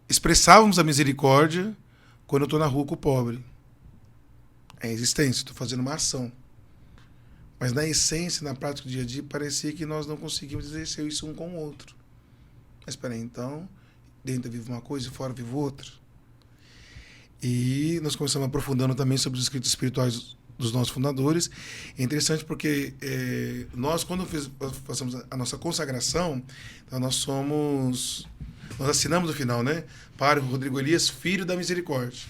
expressávamos a misericórdia quando eu estou na rua com o pobre. É existência, estou fazendo uma ação. Mas na essência, na prática do dia a dia, parecia que nós não conseguimos exercer isso um com o outro. Mas espera aí, então, dentro vive uma coisa e fora vive outra. E nós começamos aprofundando também sobre os escritos espirituais dos nossos fundadores. É interessante porque nós, quando fazemos a nossa consagração, então nós assinamos no final, né? Padre Rodrigo Elias, Filho da Misericórdia.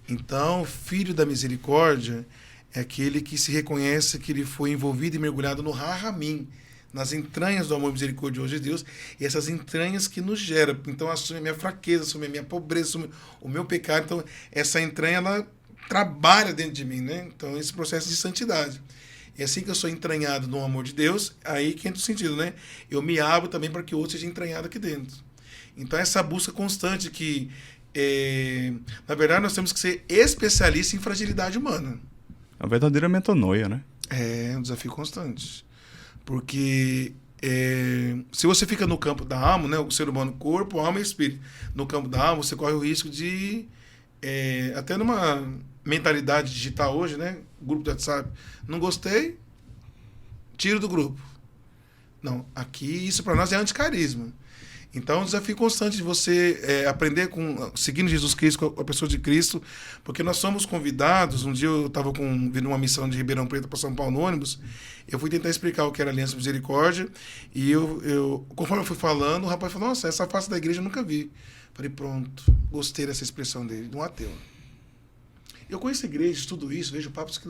Então, Filho da Misericórdia é aquele que se reconhece que ele foi envolvido e mergulhado no Rahamim, nas entranhas do amor misericordioso de Deus, e essas entranhas que nos geram. Então, assume a minha fraqueza, assume a minha pobreza, assume o meu pecado. Então, essa entranha, ela trabalha dentro de mim, né? Então, esse processo de santidade. E assim que eu sou entranhado no amor de Deus, aí que entra o sentido, né? Eu me abro também para que o outro seja entranhado aqui dentro. Então, essa busca constante que, na verdade, nós temos que ser especialistas em fragilidade humana. A verdadeira metanoia, né? É um desafio constante. Porque se você fica no campo da alma, né, o ser humano, corpo, alma e espírito, no campo da alma, você corre o risco de, até numa mentalidade digital hoje, né, grupo do WhatsApp, não gostei, tiro do grupo. Não, aqui isso para nós é anticarisma. Então, é um desafio constante de você aprender seguindo Jesus Cristo, com a pessoa de Cristo, porque nós somos convidados. Um dia eu estava vindo uma missão de Ribeirão Preto para São Paulo no ônibus, eu fui tentar explicar o que era Aliança Misericórdia, e conforme eu fui falando, o rapaz falou, nossa, essa face da igreja eu nunca vi. Falei, pronto, gostei dessa expressão dele, de um ateu. Eu conheço a igreja, estudo isso, vejo papos,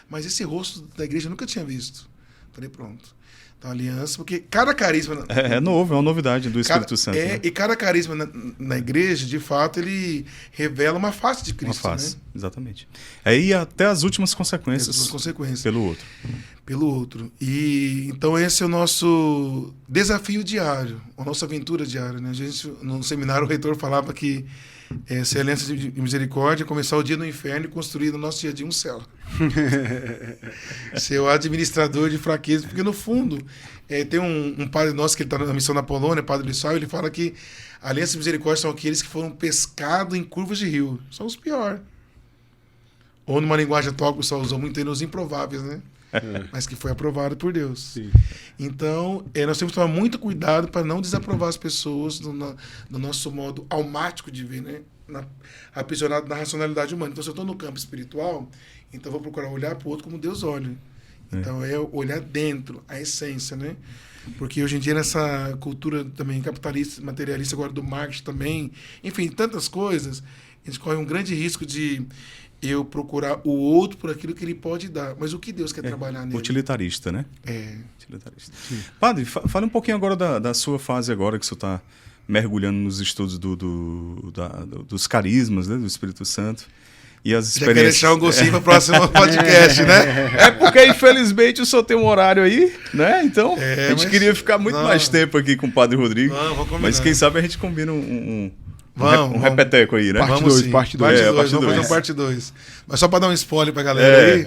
mas esse rosto da igreja eu nunca tinha visto. Falei, pronto. Então, aliança, porque cada carisma... É novo, é uma novidade do Espírito Santo. Né? E cada carisma na igreja, de fato, ele revela uma face de Cristo. Uma face, né? Exatamente. Aí até as últimas consequências. Pelo outro. E então esse é o nosso desafio diário, a nossa aventura diária. Né? A gente, no seminário, o reitor falava que ser aliança de misericórdia, começar o dia no inferno e construir no nosso dia a dia um céu. Ser o administrador de fraqueza, porque no fundo tem um padre nosso que ele está na missão na Polônia, padre Lissau, ele fala que a aliança de misericórdia são aqueles que foram pescados em curvas de rio, são os piores. Ou numa linguagem atual que o pessoal usou muito, os improváveis, né? Mas que foi aprovado por Deus. Sim. Então, nós temos que tomar muito cuidado para não desaprovar as pessoas no nosso modo almático de ver, né? aprisionado na racionalidade humana. Então, se eu estou no campo espiritual, então eu vou procurar olhar para o outro como Deus olha. Então, é olhar dentro, a essência, né? Porque hoje em dia, nessa cultura também capitalista, materialista, agora do marketing também, enfim, tantas coisas, a gente corre um grande risco de eu procurar o outro por aquilo que ele pode dar. Mas o que Deus quer trabalhar nele? Utilitarista, né? Utilitarista. Sim. Padre, fale um pouquinho agora da sua fase agora, que você está mergulhando nos estudos dos carismas, né, do Espírito Santo. E as experiências... Já quer deixar um gostinho para o próximo podcast, né? É porque, infelizmente, o senhor tem um horário aí, né? Então, a gente queria ficar muito mais tempo aqui com o Padre Rodrigo. Mas quem sabe a gente combina um repeteco aí, né? Parte 2. Vamos fazer um parte 2. Mas só para dar um spoiler para a galera aí.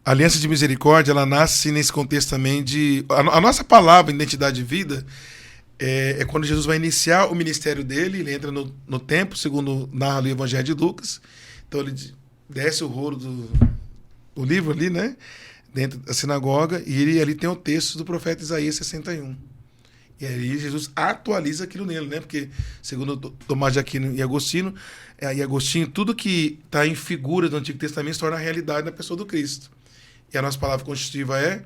A Aliança de Misericórdia, ela nasce nesse contexto também de... A nossa palavra, identidade de vida, é quando Jesus vai iniciar o ministério dele, ele entra no templo, segundo narra o Evangelho de Lucas. Então ele desce o rolo do livro ali, né? Dentro da sinagoga, e ele ali tem o texto do profeta Isaías 61. E aí Jesus atualiza aquilo nele, né? Porque, segundo Tomás de Aquino e Agostinho, tudo que está em figura do Antigo Testamento se torna realidade na pessoa do Cristo. E a nossa palavra constitutiva é: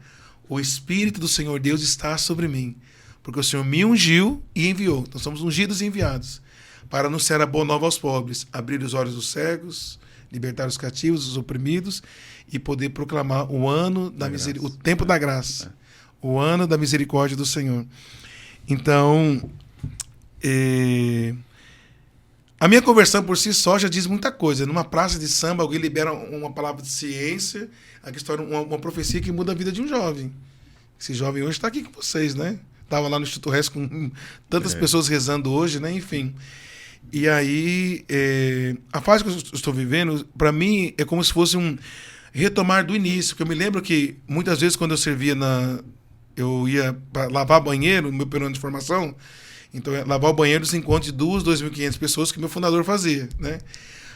o Espírito do Senhor Deus está sobre mim, porque o Senhor me ungiu e enviou. Então somos ungidos e enviados para anunciar a boa nova aos pobres, abrir os olhos dos cegos, libertar os cativos, os oprimidos, e poder proclamar o ano da misericórdia, o tempo da graça, o ano da misericórdia do Senhor. Então, a minha conversão por si só já diz muita coisa. Numa praça de samba, alguém libera uma palavra de ciência, aqui está uma profecia que muda a vida de um jovem. Esse jovem hoje está aqui com vocês, né? Estava lá no Instituto Res com tantas pessoas rezando hoje, né? Enfim. E aí, a fase que eu estou vivendo, para mim, é como se fosse um retomar do início. Porque eu me lembro que, muitas vezes, quando eu servia eu ia para lavar banheiro, no meu período de formação, então lavar o banheiro dos encontros de 2.500 pessoas que meu fundador fazia, né?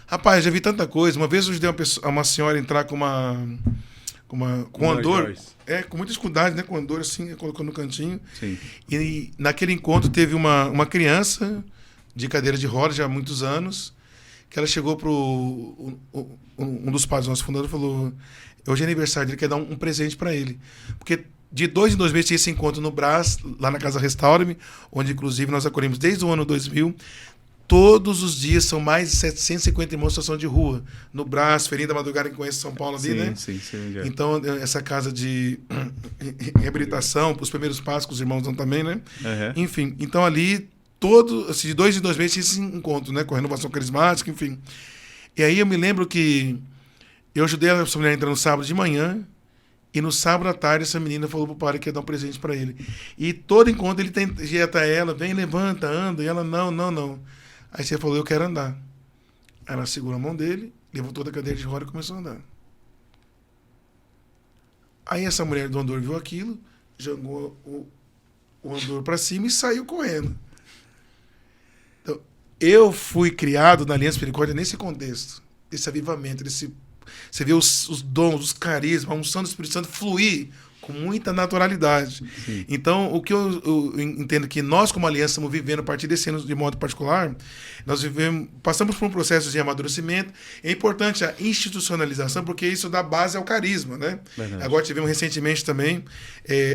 Rapaz, já vi tanta coisa. Uma vez eu ajudei uma senhora a entrar com um andor, com muita dificuldade, né? Com um andor assim, colocou no cantinho. Sim. E naquele encontro teve uma criança de cadeira de rodas já há muitos anos, que ela chegou para um dos padres do nosso fundador e falou: hoje é aniversário dele, quer dar um presente para ele. Porque de 2 em 2 meses tinha esse encontro no Brás, lá na Casa Restaure-me, onde inclusive nós acolhemos desde o ano 2000. Todos os dias são mais de 750 irmãos em situação de rua. No Brás, Feirinha da Madrugada, que conhece São Paulo ali, né? Sim. Então, essa casa de reabilitação, para os primeiros passos, que os irmãos dão também, né? Uhum. Enfim, então ali, de 2 em 2 meses tinha esse encontro, né? Com a renovação carismática, enfim. E aí eu me lembro que eu ajudei essa mulher a entrar no sábado de manhã, e no sábado à tarde essa menina falou pro padre que ia dar um presente para ele. E todo encontro ele ia até ela: vem, levanta, anda. E ela: não. Aí você falou: eu quero andar. Ela segurou a mão dele, levantou da cadeira de roda e começou a andar. Aí essa mulher do andor viu aquilo, jogou o andor para cima e saiu correndo. Então, eu fui criado na Aliança Misericórdia nesse contexto, esse avivamento, você vê os dons, os carismas, a unção do Espírito Santo fluir com muita naturalidade. Sim. Então, o que eu entendo que nós, como aliança, estamos vivendo a partir desse ano de modo particular, nós passamos por um processo de amadurecimento. É importante a institucionalização, porque isso dá base ao carisma, né? Verdade. Agora tivemos recentemente também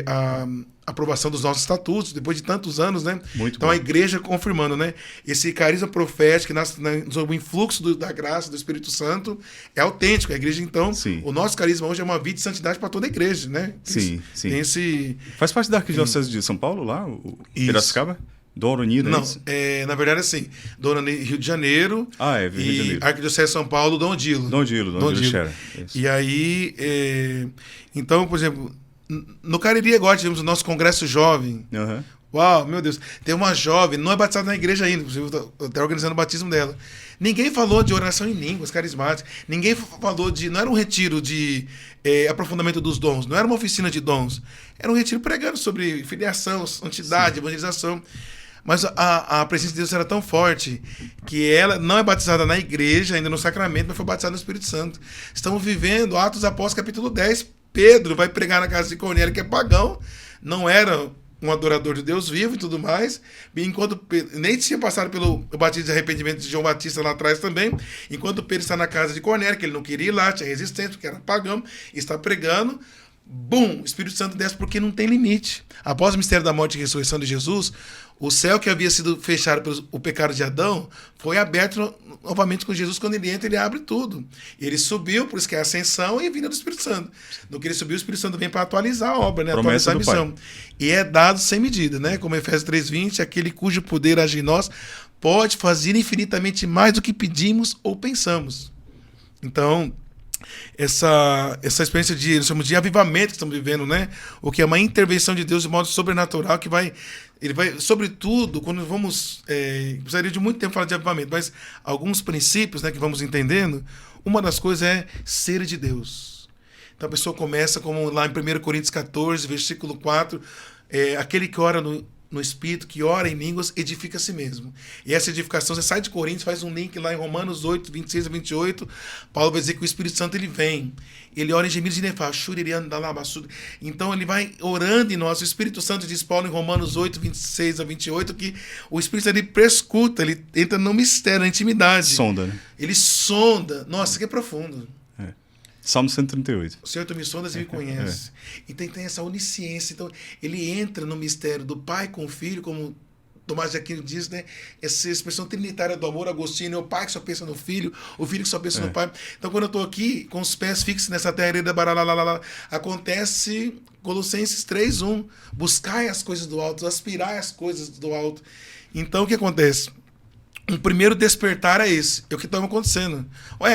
a aprovação dos nossos estatutos, depois de tantos anos, né? Muito então bom. A igreja confirmando, né? Esse carisma profético, que nasce sob o influxo da graça do Espírito Santo, é autêntico. A igreja, então, o nosso carisma hoje é uma vida de santidade para toda a igreja, né? Sim. Tem esse... Faz parte da Arquidiocese de São Paulo, lá, o Piracicaba? Dona Unida, não, na verdade, assim, Dona Rio de Janeiro Rio de Janeiro. Arquidiocese de São Paulo, Dom Dilo. Dom Dilo. E aí, então, por exemplo, no Cariri agora tivemos o nosso congresso jovem. Uhum. Uau, meu Deus. Tem uma jovem, não é batizada na igreja ainda, inclusive eu estou organizando o batismo dela. Ninguém falou de oração em línguas carismáticas. Ninguém falou não era um retiro de aprofundamento dos dons, não era uma oficina de dons. Era um retiro pregando sobre filiação, santidade, evangelização. Mas a presença de Deus era tão forte que ela não é batizada na igreja, ainda no sacramento, mas foi batizada no Espírito Santo. Estamos vivendo Atos dos Apóstolos, capítulo 10. Pedro vai pregar na casa de Cornélio, que é pagão. Não era um adorador de Deus vivo e tudo mais, enquanto nem tinha passado pelo batismo de arrependimento de João Batista lá atrás também, enquanto Pedro está na casa de Cornélio, que ele não queria ir lá, tinha resistência, porque era pagão, está pregando, bum, o Espírito Santo desce porque não tem limite. Após o mistério da morte e ressurreição de Jesus, o céu que havia sido fechado pelo pecado de Adão foi aberto novamente com Jesus. Quando ele entra, ele abre tudo. Ele subiu, por isso que é a ascensão e a vinda do Espírito Santo. No que ele subiu, o Espírito Santo vem para atualizar a obra, né? Atualizar a missão. E é dado sem medida, né? Como Efésios 3:20, aquele cujo poder age em nós pode fazer infinitamente mais do que pedimos ou pensamos. Então, essa experiência de avivamento que estamos vivendo, né? O que é uma intervenção de Deus de modo sobrenatural que ele vai, sobretudo, quando vamos, precisaria de muito tempo falar de avivamento, mas alguns princípios, né, que vamos entendendo, uma das coisas é ser de Deus. Então a pessoa começa como lá em 1 Coríntios 14, versículo 4, aquele que ora no Espírito, que ora em línguas, edifica a si mesmo. E essa edificação, você sai de Coríntios, faz um link lá em Romanos 8, 26 a 28, Paulo vai dizer que o Espírito Santo ele vem, ele ora em gemidos de nefá, então ele vai orando em nós. O Espírito Santo, diz Paulo em Romanos 8, 26 a 28, que o Espírito Santo ele prescuta, ele entra no mistério, na intimidade. Sonda, né? Ele sonda. Nossa, que é profundo. Salmo 138. O Senhor, tu me sondas e me conhece. Então tem essa onisciência. Então ele entra no mistério do Pai com o Filho, como Tomás de Aquino diz, né? Essa expressão trinitária do amor, Agostinho, o Pai que só pensa no Filho, o Filho que só pensa no Pai. Então quando eu estou aqui com os pés fixos nessa terra, acontece Colossenses 3:1. Buscai as coisas do alto, aspirai as coisas do alto. Então o que acontece? Um primeiro despertar é esse. É o que estava acontecendo.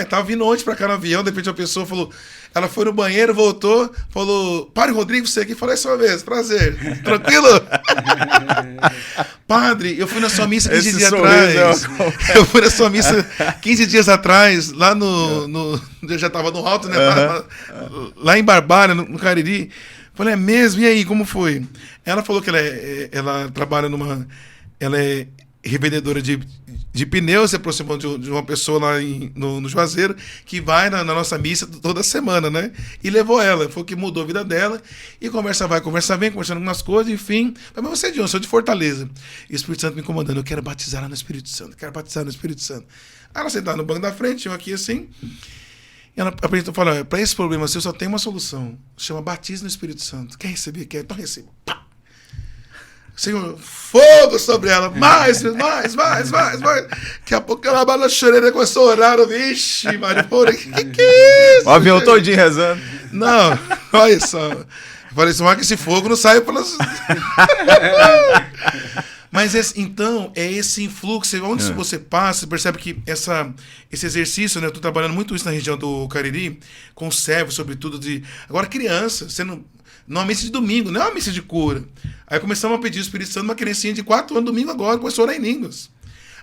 Tava vindo ontem pra cá no avião, de repente a pessoa falou, ela foi no banheiro, voltou, falou, Padre Rodrigo, você aqui, falei só vez, prazer, tranquilo? Padre, eu fui na sua missa 15 dias atrás. Eu fui na sua missa 15 dias atrás, lá eu já tava no alto, né? Lá em Barbária, no Cariri. Falei, é mesmo? E aí, como foi? Ela falou que ela trabalha ela é revendedora de pneus, se aproximou de uma pessoa lá no Juazeiro, que vai na nossa missa toda semana, né? E levou ela, foi o que mudou a vida dela. E conversa vai, conversa vem, conversando algumas coisas, enfim. Mas você é de onde? Eu sou de Fortaleza. E o Espírito Santo me incomodando, eu quero batizar ela no Espírito Santo, quero batizar no Espírito Santo. Aí ela sentada no banco da frente, eu aqui assim, e ela apresentou e falou, para esse problema seu só tem uma solução, chama batismo no Espírito Santo. Quer receber? Quer? Então receba. Pá! Senhor, fogo sobre ela, mais. Daqui a pouco ela bala choreira, começou a orar, vixe, Maria, porra, que é isso? O avião todinho rezando. Não, olha só. Eu falei assim, que esse fogo não sai pelas... Mas então, é esse influxo, onde você passa, você percebe que esse exercício, né? Eu estou trabalhando muito isso na região do Cariri, com servos, sobretudo Agora, criança, você não... Numa missa de domingo, não é uma missa de cura. Aí começamos a pedir o Espírito Santo, uma criancinha de 4 anos, domingo agora, começou a orar em línguas.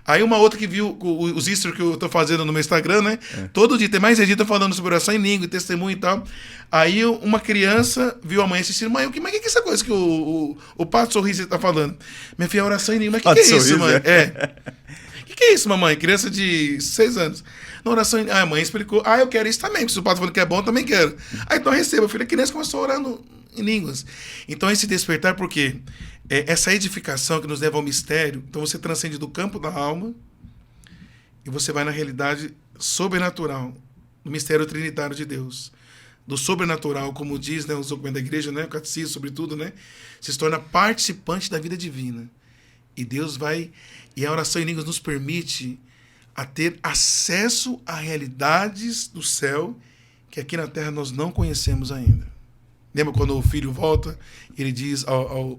Aí uma outra que viu os stories que eu tô fazendo no meu Instagram, né? Todo dia, tem mais de dia, tô falando sobre oração em língua, testemunho e tal. Aí uma criança viu a mãe assistindo, mãe, mas que é essa coisa que o Pato Sorriso tá falando? Minha filha, oração em língua, mas que é isso, mãe? Que é isso, mamãe? Criança de 6 anos. Na oração, a mãe explicou, eu quero isso também, se o Pato falando que é bom, eu também quero. Aí então receba, filha, a criança começou a orar em línguas. Então esse despertar, por quê? Essa edificação que nos leva ao mistério, então você transcende do campo da alma e você vai na realidade sobrenatural, do mistério trinitário de Deus. Do sobrenatural, como diz, né, os documentos da igreja, né, o catecismo, sobretudo, né, se torna participante da vida divina. E Deus vai, e a oração em línguas nos permite a ter acesso a realidades do céu que aqui na terra nós não conhecemos ainda. Lembra quando o filho volta, ele diz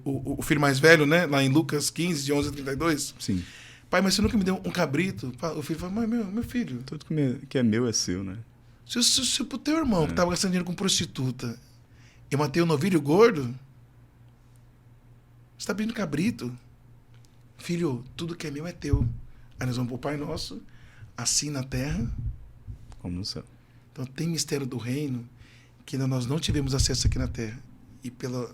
o filho mais velho, né? Lá em Lucas 15, de 11 a 32. Sim. Pai, mas você nunca me deu um cabrito? O filho fala, mas meu filho... Tudo que é meu é seu, né? Se o teu irmão que estava gastando dinheiro com prostituta, eu matei um novilho gordo, você está pedindo cabrito? Filho, tudo que é meu é teu. Aí nós vamos para o Pai Nosso, assim na terra, como no céu. Então tem mistério do reino que nós não tivemos acesso aqui na terra. E pela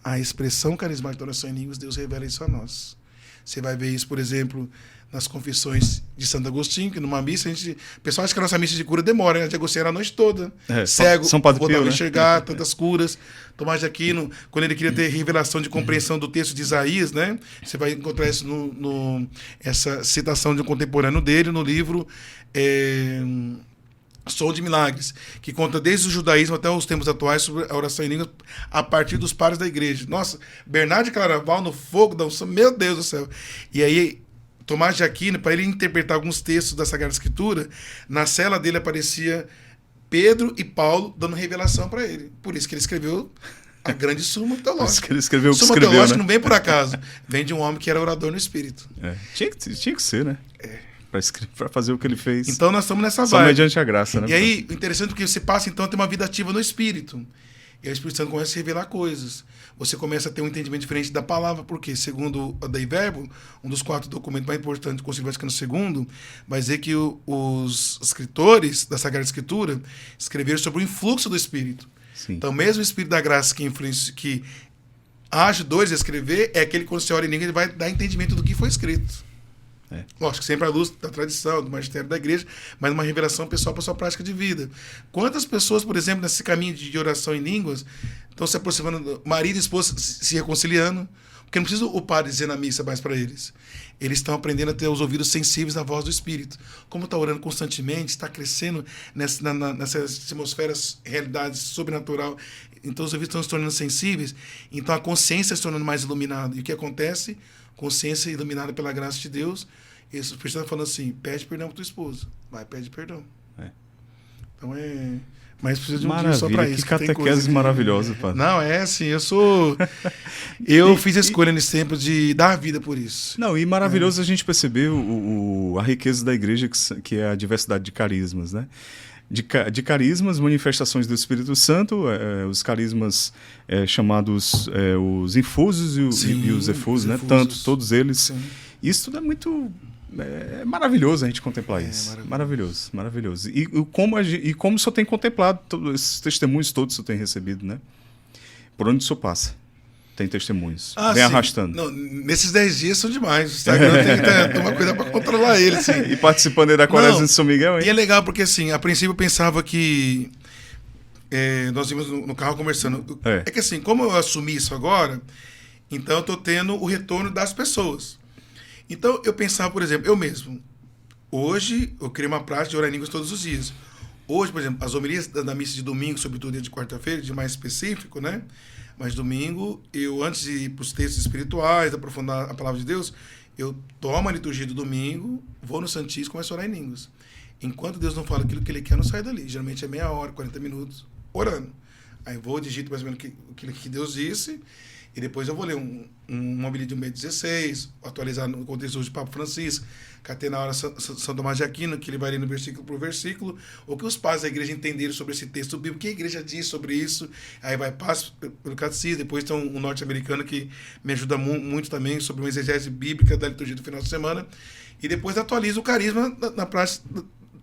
a expressão carismática da oração em línguas, Deus revela isso a nós. Você vai ver isso, por exemplo, nas confissões de Santo Agostinho, que numa missa, o pessoal acha que a nossa missa de cura demora, né? A de Agostinho era a noite toda. Cego, São Padre Pio, voltava a né? enxergar, tantas curas. Tomás de Aquino, quando ele queria ter revelação de compreensão do texto de Isaías, né? Você vai encontrar isso essa citação de um contemporâneo dele no livro Som de Milagres, que conta desde o judaísmo até os tempos atuais sobre a oração em línguas a partir dos padres da igreja. Nossa, Bernardo de Claraval no fogo da unção, meu Deus do céu. E aí, Tomás de Aquino, para ele interpretar alguns textos da Sagrada Escritura, na cela dele aparecia Pedro e Paulo dando revelação para ele. Por isso que ele escreveu a grande Suma Teológica. Por isso que ele escreveu o que Suma escreveu, Teológica, né? não vem por acaso. Vem de um homem que era orador no Espírito. Tinha que ser, né? Para fazer o que ele fez. Então nós estamos nessa Só vibe. mediante a graça, né? E aí, o interessante é que você passa então a ter uma vida ativa no Espírito. E aí o Espírito Santo começa a revelar coisas. Você começa a ter um entendimento diferente da palavra, porque, segundo a Dei Verbo, um dos 4 documentos mais importantes do Concílio Vaticano II, vai dizer que os escritores da Sagrada Escritura escreveram sobre o influxo do Espírito. Sim. Então, mesmo o Espírito da Graça que ajuda a escrever, é aquele que, quando você ora em língua, ele vai dar entendimento do que foi escrito. Lógico, sempre à luz da tradição, do magistério da igreja, mas uma revelação pessoal para a sua prática de vida. Quantas pessoas, por exemplo, nesse caminho de oração em línguas, estão se aproximando, marido e esposa se reconciliando, porque não precisa o padre dizer na missa mais para eles. Eles estão aprendendo a ter os ouvidos sensíveis à voz do Espírito. Como está orando constantemente, está crescendo nessas atmosferas, realidades sobrenatural, então os ouvidos estão se tornando sensíveis, então a consciência se tornando mais iluminada. E o que acontece? Consciência iluminada pela graça de Deus. E o Espírito está falando assim: pede perdão para tua esposa. Vai, pede perdão. Então mas precisa de um dia só para isso. Que catequese maravilhosa, padre. Não, assim, eu fiz a escolha nesse tempo de dar a vida por isso. Não, e maravilhoso a gente perceber a riqueza da igreja, que é a diversidade de carismas, né? De carismas, manifestações do Espírito Santo, os carismas chamados os infusos e os efusos, né? Tanto, todos eles. Sim. Isso tudo é muito... É maravilhoso a gente contemplar isso. Maravilhoso, maravilhoso. E como o senhor tem contemplado esses testemunhos todos que o senhor tem recebido, né? Por onde o senhor passa? Tem testemunhos. Vem sim. arrastando. Não, nesses 10 dias são demais. O Instagram tem que tomar cuidado para controlar ele. Assim. E participando aí da Quaresma de São Miguel, hein? E é legal porque, assim, a princípio eu pensava que... nós íamos no carro conversando. É que, assim, como eu assumi isso agora, então eu estou tendo o retorno das pessoas. Então, eu pensava, por exemplo, eu mesmo. Hoje, eu criei uma prática de orar em línguas todos os dias. Hoje, por exemplo, as homilias da missa de domingo, sobretudo dia de quarta-feira, de mais específico, né? Mas domingo, eu, antes de ir para os textos espirituais, aprofundar a palavra de Deus, eu tomo a liturgia do domingo, vou no Santíssimo e começo a orar em línguas. Enquanto Deus não fala aquilo que Ele quer, eu não saio dali. Geralmente é meia hora, 40 minutos, orando. Aí vou, digito mais ou menos aquilo que Deus disse, e depois eu vou ler uma homilia de 1,16 atualizar no contexto de Papa Francisco, catei na hora São Tomás de Aquino, que ele vai lendo versículo por versículo, o que os pais da igreja entenderam sobre esse texto bíblico, o que a igreja diz sobre isso, aí vai passo pelo catecismo, depois tem um norte-americano que me ajuda muito também sobre uma exegese bíblica da liturgia do final de semana, e depois atualiza o carisma na prática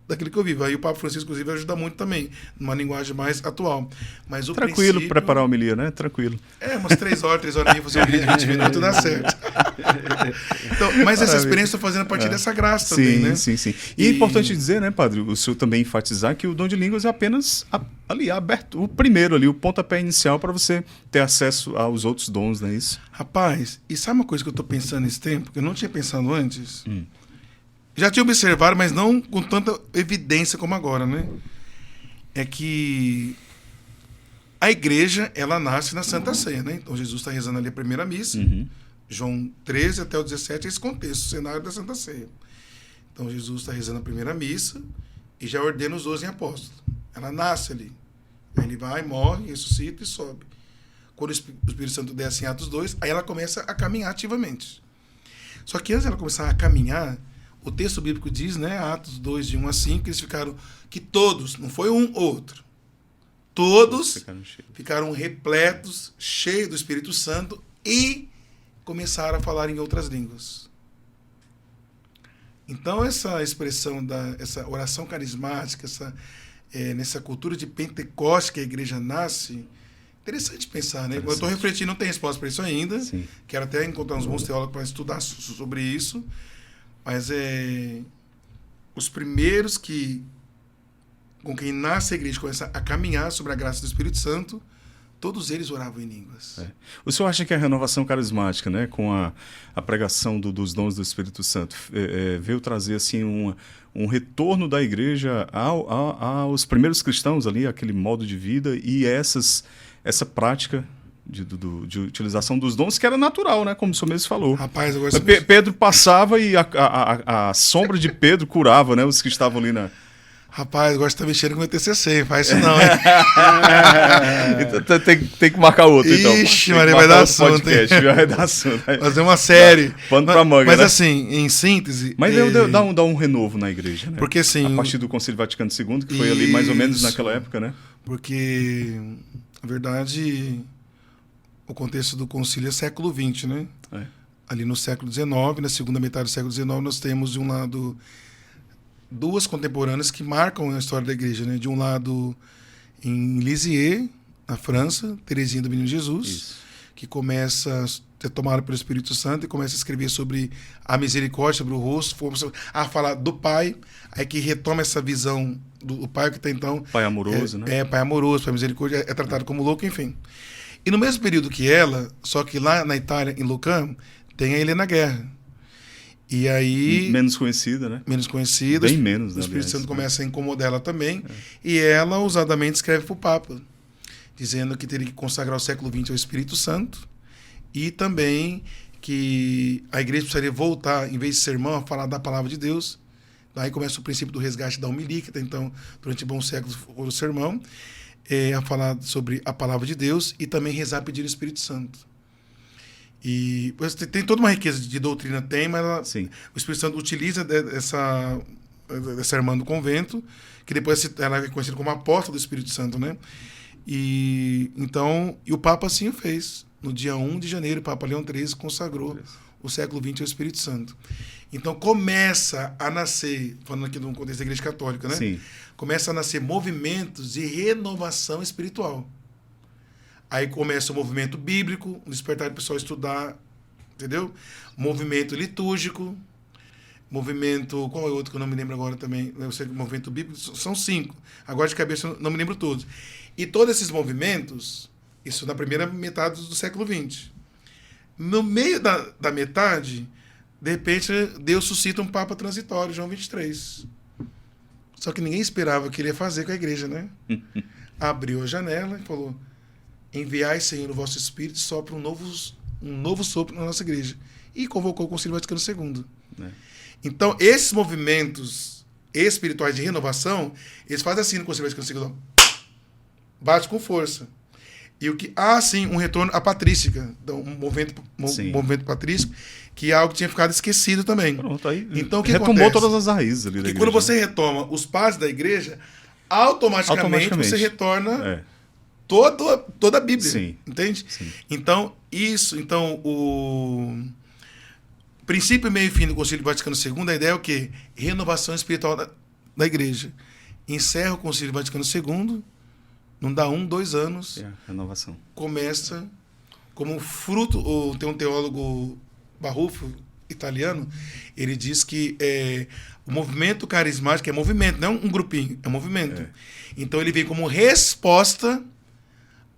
daquilo que eu vivo. Aí o Papa Francisco, inclusive, ajuda muito também, numa linguagem mais atual. Mas o Tranquilo princípio... preparar a homilia, né? Tranquilo. Umas 3 horas e meia, fazer uma homilia de 20 minutos, dá certo. Então, mas essa experiência eu estou fazendo a partir dessa graça também, né? Sim. E é importante dizer, né, padre, o senhor também enfatizar que o dom de línguas é apenas ali, aberto, o primeiro ali, o pontapé inicial para você ter acesso aos outros dons, não é isso? Rapaz, e sabe uma coisa que eu estou pensando nesse tempo, que eu não tinha pensado antes? Já tinha observado, mas não com tanta evidência como agora, né? É que a igreja, ela nasce na Santa Ceia, né? Então Jesus está rezando ali a primeira missa, João 13 até o 17, esse contexto, o cenário da Santa Ceia. Então Jesus está rezando a primeira missa e já ordena os 12 apóstolos. Ela nasce ali. Aí ele vai, morre, ressuscita e sobe. Quando o Espírito Santo desce em Atos 2, aí ela começa a caminhar ativamente. Só que antes dela começar a caminhar, o texto bíblico diz, né, Atos 2, de 1 a 5, que eles ficaram, que todos, não foi um ou outro, todos ficaram repletos, cheios do Espírito Santo e começaram a falar em outras línguas. Então, essa expressão, essa oração carismática, nessa cultura de Pentecoste que a igreja nasce, Interessante pensar, né? Eu estou refletindo, não tenho resposta para isso ainda. Sim. Quero até encontrar uns bons teólogos para estudar sobre isso. Mas os primeiros com quem nasce a igreja começa a caminhar sobre a graça do Espírito Santo, todos eles oravam em línguas. O senhor acha que a renovação carismática, né, com a pregação dos dons do Espírito Santo, veio trazer assim um retorno da igreja aos primeiros cristãos ali, aquele modo de vida e essa prática de utilização dos dons, que era natural, né, como o senhor mesmo falou. Rapaz, eu gosto Pedro passava e a sombra de Pedro curava, né, os que estavam ali na... Rapaz, eu gosto de estar mexendo com o meu TCC, faz isso não, hein? Então, tem que marcar outro, então. Ixi, Maria, vai dar assunto, vai dar assunto. Fazer uma série. Pano pra manga, mas né? assim, em síntese... Mas dá um renovo na igreja, né? Porque assim... A partir do Concílio Vaticano II, que foi ali mais ou menos naquela época, né? Porque, na verdade, o contexto do concílio é século XX, né? Ali no século XIX, na segunda metade do século XIX, nós temos, de um lado... duas contemporâneas que marcam a história da igreja, né? De um lado, em Lisieux, na França, Teresinha do Menino Jesus, que começa a ser tomada pelo Espírito Santo e começa a escrever sobre a misericórdia, sobre o rosto, a falar do Pai, aí que retoma essa visão do Pai que até então... Pai amoroso, né? Pai amoroso, Pai misericórdia, é tratado como louco, enfim. E no mesmo período que ela, só que lá na Itália, em Lucã, tem a Helena Guerra. E aí... Menos conhecida, né? Menos conhecida. Bem menos, né? O Espírito Santo começa a incomodar ela também. E ela, ousadamente, escreve para o Papa, dizendo que teria que consagrar o século XX ao Espírito Santo e também que a igreja precisaria voltar, em vez de sermão, a falar da palavra de Deus. Daí começa o princípio do resgate da homilia, que até então, durante bons séculos, foi o sermão, a falar sobre a palavra de Deus e também rezar pedindo o Espírito Santo. E tem toda uma riqueza de doutrina, mas o Espírito Santo utiliza essa irmã do convento, que depois ela é conhecida como apóstola do Espírito Santo, né? E o Papa assim o fez. No dia 1 de janeiro, o Papa Leão XIII consagrou o século XX ao Espírito Santo. Então começa a nascer, falando aqui no contexto da Igreja Católica, né? Sim. Começa a nascer movimentos de renovação espiritual. Aí começa o movimento bíblico, o despertar do pessoal estudar, entendeu? Movimento litúrgico, movimento... Qual é o outro que eu não me lembro agora também? Eu sei que o movimento bíblico são 5. Agora de cabeça eu não me lembro todos. E todos esses movimentos, isso na primeira metade do século XX. No meio da metade, de repente, Deus suscita um Papa transitório, João 23. Só que ninguém esperava o que ele ia fazer com a igreja, né? Abriu a janela e falou... Enviai, Senhor, o vosso Espírito, sopra um novo sopro na nossa igreja. E convocou o Concílio Vaticano II. Então, esses movimentos espirituais de renovação, eles fazem assim no Concílio Vaticano II. Bate com força. E o que há, sim, um retorno à patrística. Então, um movimento patrístico, que é algo que tinha ficado esquecido também. Pronto, aí então, o que retomou acontece? todas as raízes ali da igreja. E quando você retoma os padres da igreja, automaticamente. Você retorna... Toda a Bíblia, sim, entende? Sim. Então, o princípio, meio e fim do Concílio Vaticano II, a ideia é o quê? Renovação espiritual da igreja. Encerra o Concílio Vaticano II, não dá 2 anos, renovação. Começa como fruto, tem um teólogo Barruffo, italiano, ele diz que o movimento carismático é movimento, não é um grupinho, é movimento. Então ele vem como resposta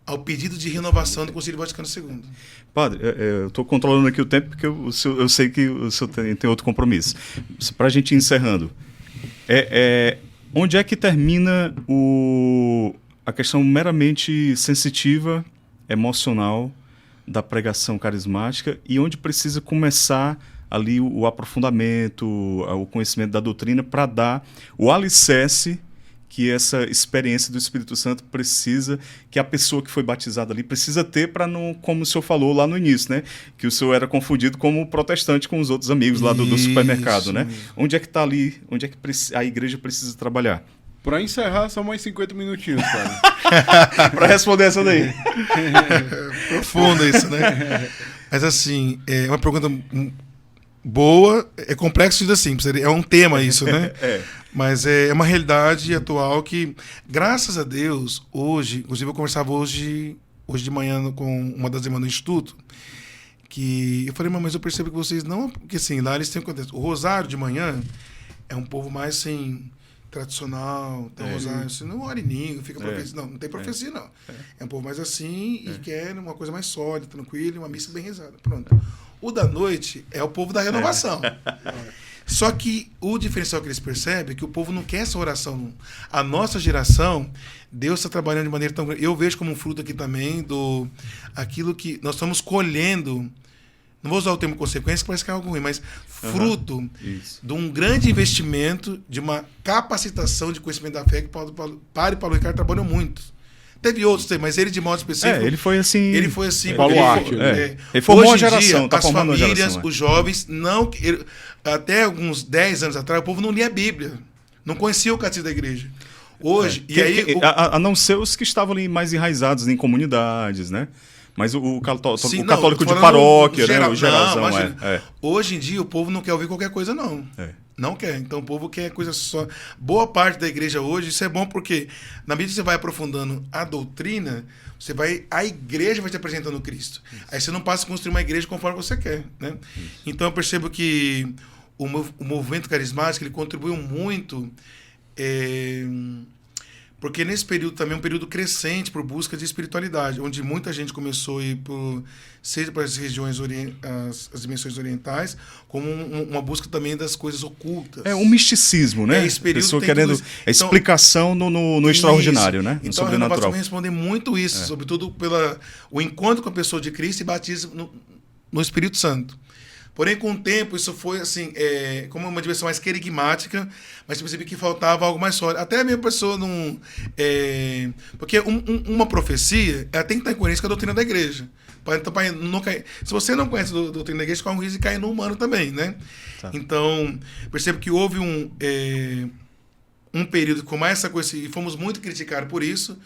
ao pedido de renovação do Concílio Vaticano II. Padre, eu estou controlando aqui o tempo porque eu sei que o senhor tem outro compromisso. Para a gente ir encerrando, onde é que termina a questão meramente sensitiva, emocional da pregação carismática e onde precisa começar ali o aprofundamento, o conhecimento da doutrina para dar o alicerce que essa experiência do Espírito Santo precisa, que a pessoa que foi batizada ali precisa ter para não, como o senhor falou lá no início, né? Que o senhor era confundido como protestante com os outros amigos lá do supermercado, né? Onde é que está ali, onde é que a igreja precisa trabalhar? Para encerrar, são mais 50 minutinhos, cara. Para responder essa daí. Profundo isso, né? Mas assim, é uma pergunta boa, é complexo de assim, é um tema isso, né? Mas é uma realidade atual que, graças a Deus, hoje, inclusive eu conversava hoje hoje de manhã com uma das irmãs do Instituto, que eu falei, mas eu percebo que vocês não... Porque assim, lá eles têm... O rosário de manhã é um povo mais assim, tradicional, tem rosário, assim, não ora em língua, fica profecia. Não tem profecia, não. É um povo mais assim e quer uma coisa mais sólida, tranquila, uma missa bem rezada. Pronto. O da noite é o povo da renovação. Só que o diferencial que eles percebem é que o povo não quer essa oração. A nossa geração, Deus está trabalhando de maneira tão grande. Eu vejo como um fruto aqui também do aquilo que nós estamos colhendo. Não vou usar o termo consequência, que parece que é algo ruim, mas fruto de um grande investimento, de uma capacitação de conhecimento da fé que Paulo Ricardo trabalhou muito. Teve outros, mas ele de modo específico... Ele foi assim... Ele formou uma geração, as famílias, os jovens, até alguns 10 anos atrás, o povo não lia a Bíblia. Não conhecia o catecismo da igreja. Hoje... A não ser os que estavam ali mais enraizados em comunidades, né? Mas o católico de paróquia, né? O geralzão, Hoje em dia, o povo não quer ouvir qualquer coisa, não. Não quer. Então, o povo quer coisa só. Boa parte da igreja hoje, isso é bom porque, na medida que você vai aprofundando a doutrina, a igreja vai te apresentando Cristo. Aí você não passa a construir uma igreja conforme você quer, né? Então, eu percebo que o movimento carismático, ele contribuiu muito... Porque nesse período também é um período crescente por busca de espiritualidade, onde muita gente começou a ir seja para as regiões, as dimensões orientais, como uma busca também das coisas ocultas. Um misticismo, né? Esse período pessoa querendo explicação no extraordinário, né? No então, sobrenatural. a renovação responder muito isso, sobretudo pelo encontro com a pessoa de Cristo e batismo no Espírito Santo. Porém, com o tempo, isso foi assim, como uma dimensão mais querigmática, mas eu percebi que faltava algo mais sólido. Até a minha pessoa não... porque uma profecia, ela tem que estar em coerência com a doutrina da igreja. Não cair, se você não conhece a doutrina da igreja, corre um risco de cair no humano também, né? Tá. Então, percebo que houve um período com mais essa coisa, e fomos muito criticados por isso.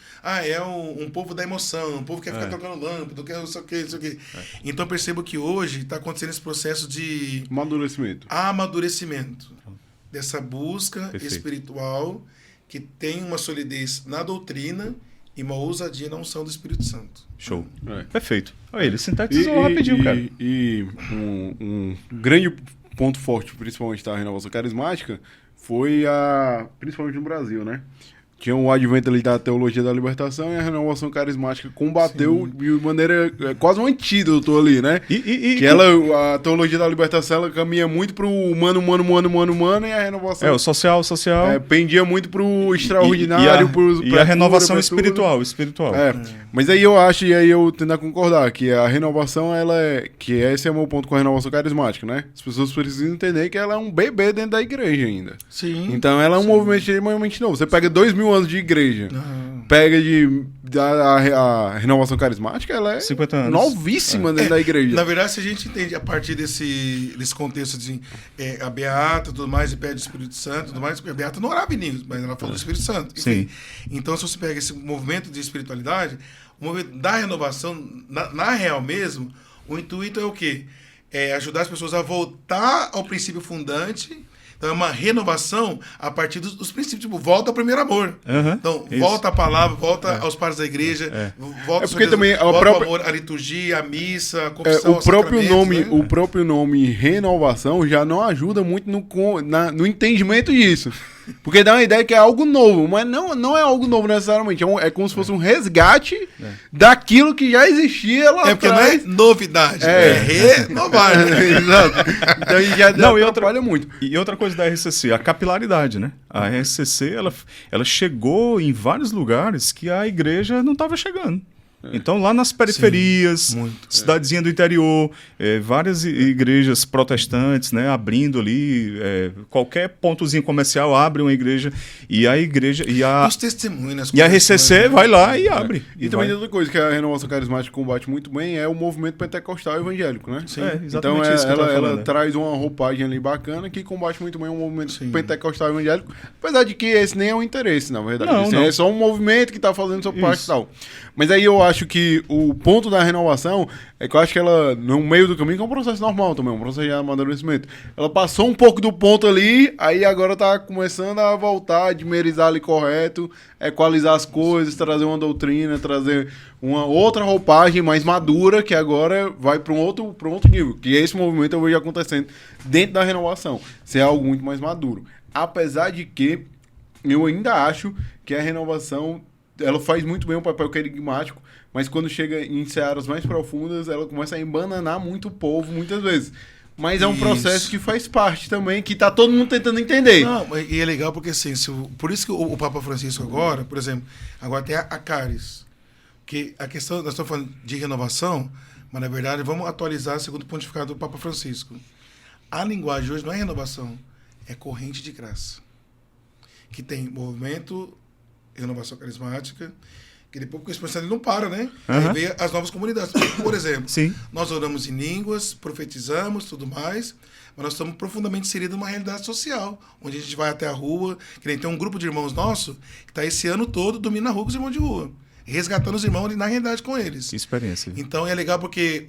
Um povo da emoção, um povo que quer ficar trocando lâmpada, quer não sei o que. Então eu percebo que hoje está acontecendo esse processo de amadurecimento dessa busca espiritual que tem uma solidez na doutrina e uma ousadia na unção do Espírito Santo. Show. Perfeito. Olha, ele sintetizou rapidinho, cara. E um grande ponto forte, principalmente da renovação carismática, foi principalmente no Brasil, né? Tinha o advento ali da teologia da libertação e a renovação carismática combateu de maneira quase um antídoto ali, né? A teologia da libertação, ela caminha muito pro humano, e a renovação... o social. Pendia muito pro extraordinário, e a renovação espiritual. Mas aí eu acho, e aí eu tendo a concordar, que a renovação, esse é o meu ponto com a renovação carismática, né? As pessoas precisam entender que ela é um bebê dentro da igreja ainda. Sim. Então ela é um movimento extremamente novo. Você pega 2000 anos de igreja, pega a renovação carismática, ela é 50 anos. Novíssima dentro da igreja. Na verdade, se a gente entende a partir desse contexto de a Beata, tudo mais, e pede o Espírito Santo, tudo mais, a Beata não orava em línguas, mas ela falou do Espírito Santo. Enfim. Então, se você pega esse movimento de espiritualidade, o movimento da renovação, na real mesmo, o intuito é o quê? Ajudar as pessoas a voltar ao princípio fundante. Então é uma renovação a partir dos princípios, tipo, volta ao primeiro amor. Então, volta à palavra, volta aos pares da igreja, volta porque também volta ao amor, à liturgia, à missa, à confissão, o próprio nome renovação já não ajuda muito no entendimento disso. Porque dá uma ideia que é algo novo, mas não é algo novo necessariamente. É como se fosse um resgate daquilo que já existia lá atrás. Porque não é novidade, é renovar. Exato. Então já atrapalha muito. E outra coisa da RCC, a capilaridade, né? A RCC, ela chegou em vários lugares que a igreja não estava chegando. Então, lá nas periferias, cidadezinha do interior, várias igrejas protestantes, né, abrindo ali, qualquer pontozinho comercial abre uma igreja, e a igreja... Os testemunhos, e a RCC vai lá e abre. E também tem outra coisa que a renovação carismática combate muito bem, é o movimento pentecostal evangélico, né? Sim, exatamente então, isso que eu ela traz uma roupagem ali bacana que combate muito bem o movimento pentecostal evangélico, apesar de que esse nem é o interesse, na verdade. Não. É só um movimento que está fazendo sua parte e tal. Mas aí eu acho acho que o ponto da renovação é que eu acho que ela, no meio do caminho, que é um processo normal também, um processo de amadurecimento. Ela passou um pouco do ponto ali, aí agora tá começando a voltar, dimerizar ali correto, equalizar as coisas, trazer uma doutrina, trazer uma outra roupagem mais madura, que agora vai para um outro nível. Que esse movimento eu vejo acontecendo dentro da renovação, ser algo muito mais maduro. Apesar de que eu ainda acho que a renovação, ela faz muito bem um papel querigmático, mas quando chega em searas mais profundas, ela começa a embananar muito o povo, muitas vezes. Mas é um processo que faz parte também, que tá todo mundo tentando entender. Não, e é legal porque assim, por isso que o Papa Francisco agora, por exemplo, agora tem a Caris, que a questão, nós estamos falando de renovação, mas na verdade vamos atualizar segundo o pontificado do Papa Francisco. A linguagem hoje não é renovação, é corrente de graça. Que tem movimento, renovação carismática, que depois porque o Espírito Santo não para, né? Aí vem as novas comunidades. Por exemplo, Sim. nós oramos em línguas, profetizamos, tudo mais, mas nós estamos profundamente inseridos numa realidade social, onde a gente vai até a rua, que nem tem um grupo de irmãos nosso que está esse ano todo dormindo na rua com os irmãos de rua, resgatando os irmãos ali na realidade com eles. Que experiência. Então é legal porque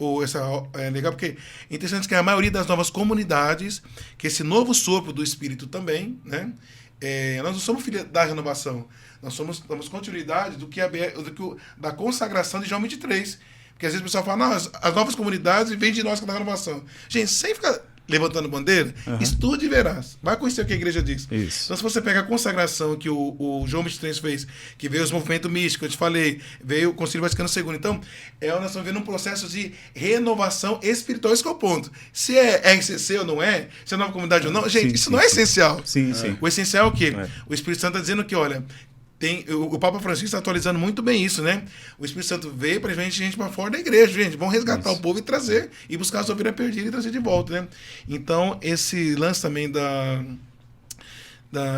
é interessante que a maioria das novas comunidades, que esse novo sopro do Espírito também, né? Nós não somos filhos da renovação, nós damos continuidade da consagração de João 23. Porque às vezes o pessoal fala, não, as novas comunidades vêm de nós que é da renovação. Gente, sem ficar levantando bandeira, estude e verás. Vai conhecer o que a igreja diz. Isso. Então, se você pega a consagração que o João 23 fez, que veio os movimentos místicos, eu te falei, veio o Concílio Vaticano II. Então, nós estamos vendo um processo de renovação espiritual. Esse que é o ponto. Se é RCC ou não é, se é nova comunidade ou não, gente, isso não é essencial. Sim, sim. O essencial é o quê? O Espírito Santo está dizendo que, olha, o Papa Francisco está atualizando muito bem isso, né? O Espírito Santo veio para gente para fora da igreja, gente. Vamos resgatar o povo e trazer, e buscar as ovelhas perdidas e trazer de volta, né? Então, esse lance também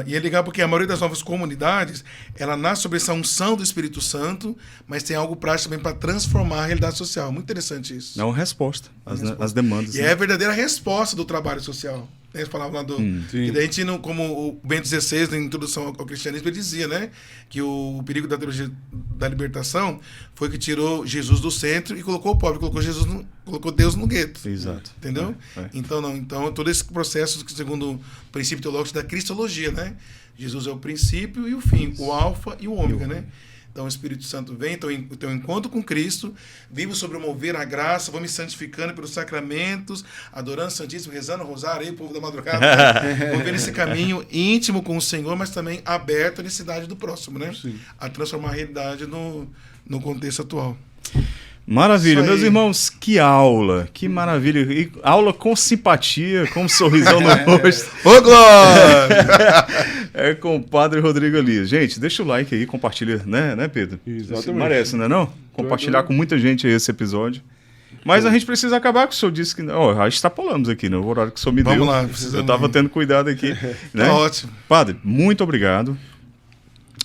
e é legal porque a maioria das novas comunidades, ela nasce sobre essa unção do Espírito Santo, mas tem algo prático também para transformar a realidade social. Muito interessante isso. É uma resposta às demandas. E é a verdadeira resposta do trabalho social. Eles falavam lá que daí a gente, como o Bento XVI, na introdução ao cristianismo, ele dizia, né, que o perigo da teologia da libertação foi que tirou Jesus do centro e colocou o pobre, colocou Deus no gueto. Exato. Entendeu? Então, todo esse processo, segundo o princípio teológico da cristologia, né? Jesus é o princípio e o fim, o alfa e o ômega, né? Então o Espírito Santo vem, então eu encontro com Cristo, vivo sobre o mover a graça, vou me santificando pelos sacramentos, adorando o Santíssimo, rezando o rosário, aí, povo da madrugada, né? Vou ver esse caminho íntimo com o Senhor, mas também aberto à necessidade do próximo, né? Sim. A transformar a realidade no contexto atual. Maravilha, meus irmãos, que aula, que maravilha. E aula com simpatia, com um sorrisão no rosto. Ô, Glória! É com o Padre Rodrigo Elias. Gente, deixa o like aí, compartilha, né, Pedro? Exatamente. Merece, não? Compartilhar com muita gente aí esse episódio. Mas a gente precisa acabar, que o senhor disse que... extrapolamos aqui, né? O horário que o senhor me deu. Vamos lá. Eu estava tendo cuidado aqui. Né? Tá ótimo. Padre, muito obrigado.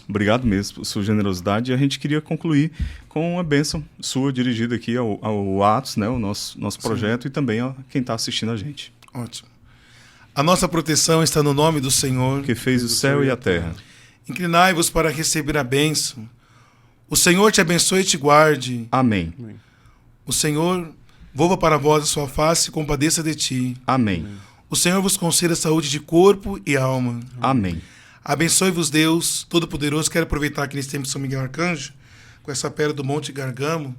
Obrigado mesmo por sua generosidade. E a gente queria concluir com uma bênção sua dirigida aqui ao Atos, né, o nosso projeto, e também a quem está assistindo a gente. Ótimo. A nossa proteção está no nome do Senhor, Que fez o céu e a terra. Inclinai-vos para receber a bênção. O Senhor te abençoe e te guarde. Amém. O Senhor volva para vós a sua face e compadeça de ti. Amém. O Senhor vos conceda saúde de corpo e alma. Amém. Abençoe-vos Deus Todo-Poderoso. Quero aproveitar que nesse tempo de São Miguel Arcanjo, com essa pedra do Monte Gargamo,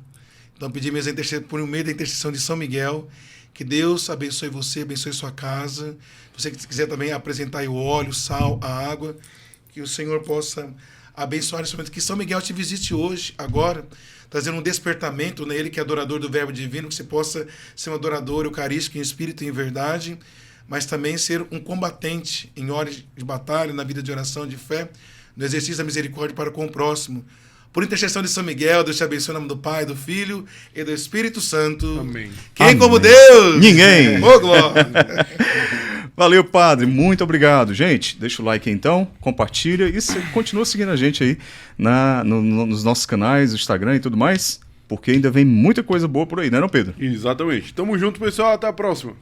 então pedir mesmo por meio da intercessão de São Miguel, que Deus abençoe você, abençoe sua casa. Se você quiser também apresentar aí o óleo, o sal, a água, que o Senhor possa abençoar nesse momento. Que São Miguel te visite hoje, agora, trazendo um despertamento nele, que é adorador do Verbo Divino, que você possa ser um adorador eucarístico em espírito e em verdade, mas também ser um combatente em horas de batalha, na vida de oração, de fé, no exercício da misericórdia para com o próximo. Por intercessão de São Miguel, Deus te abençoe em nome do Pai, do Filho e do Espírito Santo. Amém. Quem Amém. como Deus? Ninguém. Ô, glória! Valeu, Padre. Muito obrigado. Gente, deixa o like aí, então, compartilha e continua seguindo a gente aí nos nossos canais, Instagram e tudo mais, porque ainda vem muita coisa boa por aí, né, não, Pedro? Exatamente. Tamo junto, pessoal. Até a próxima.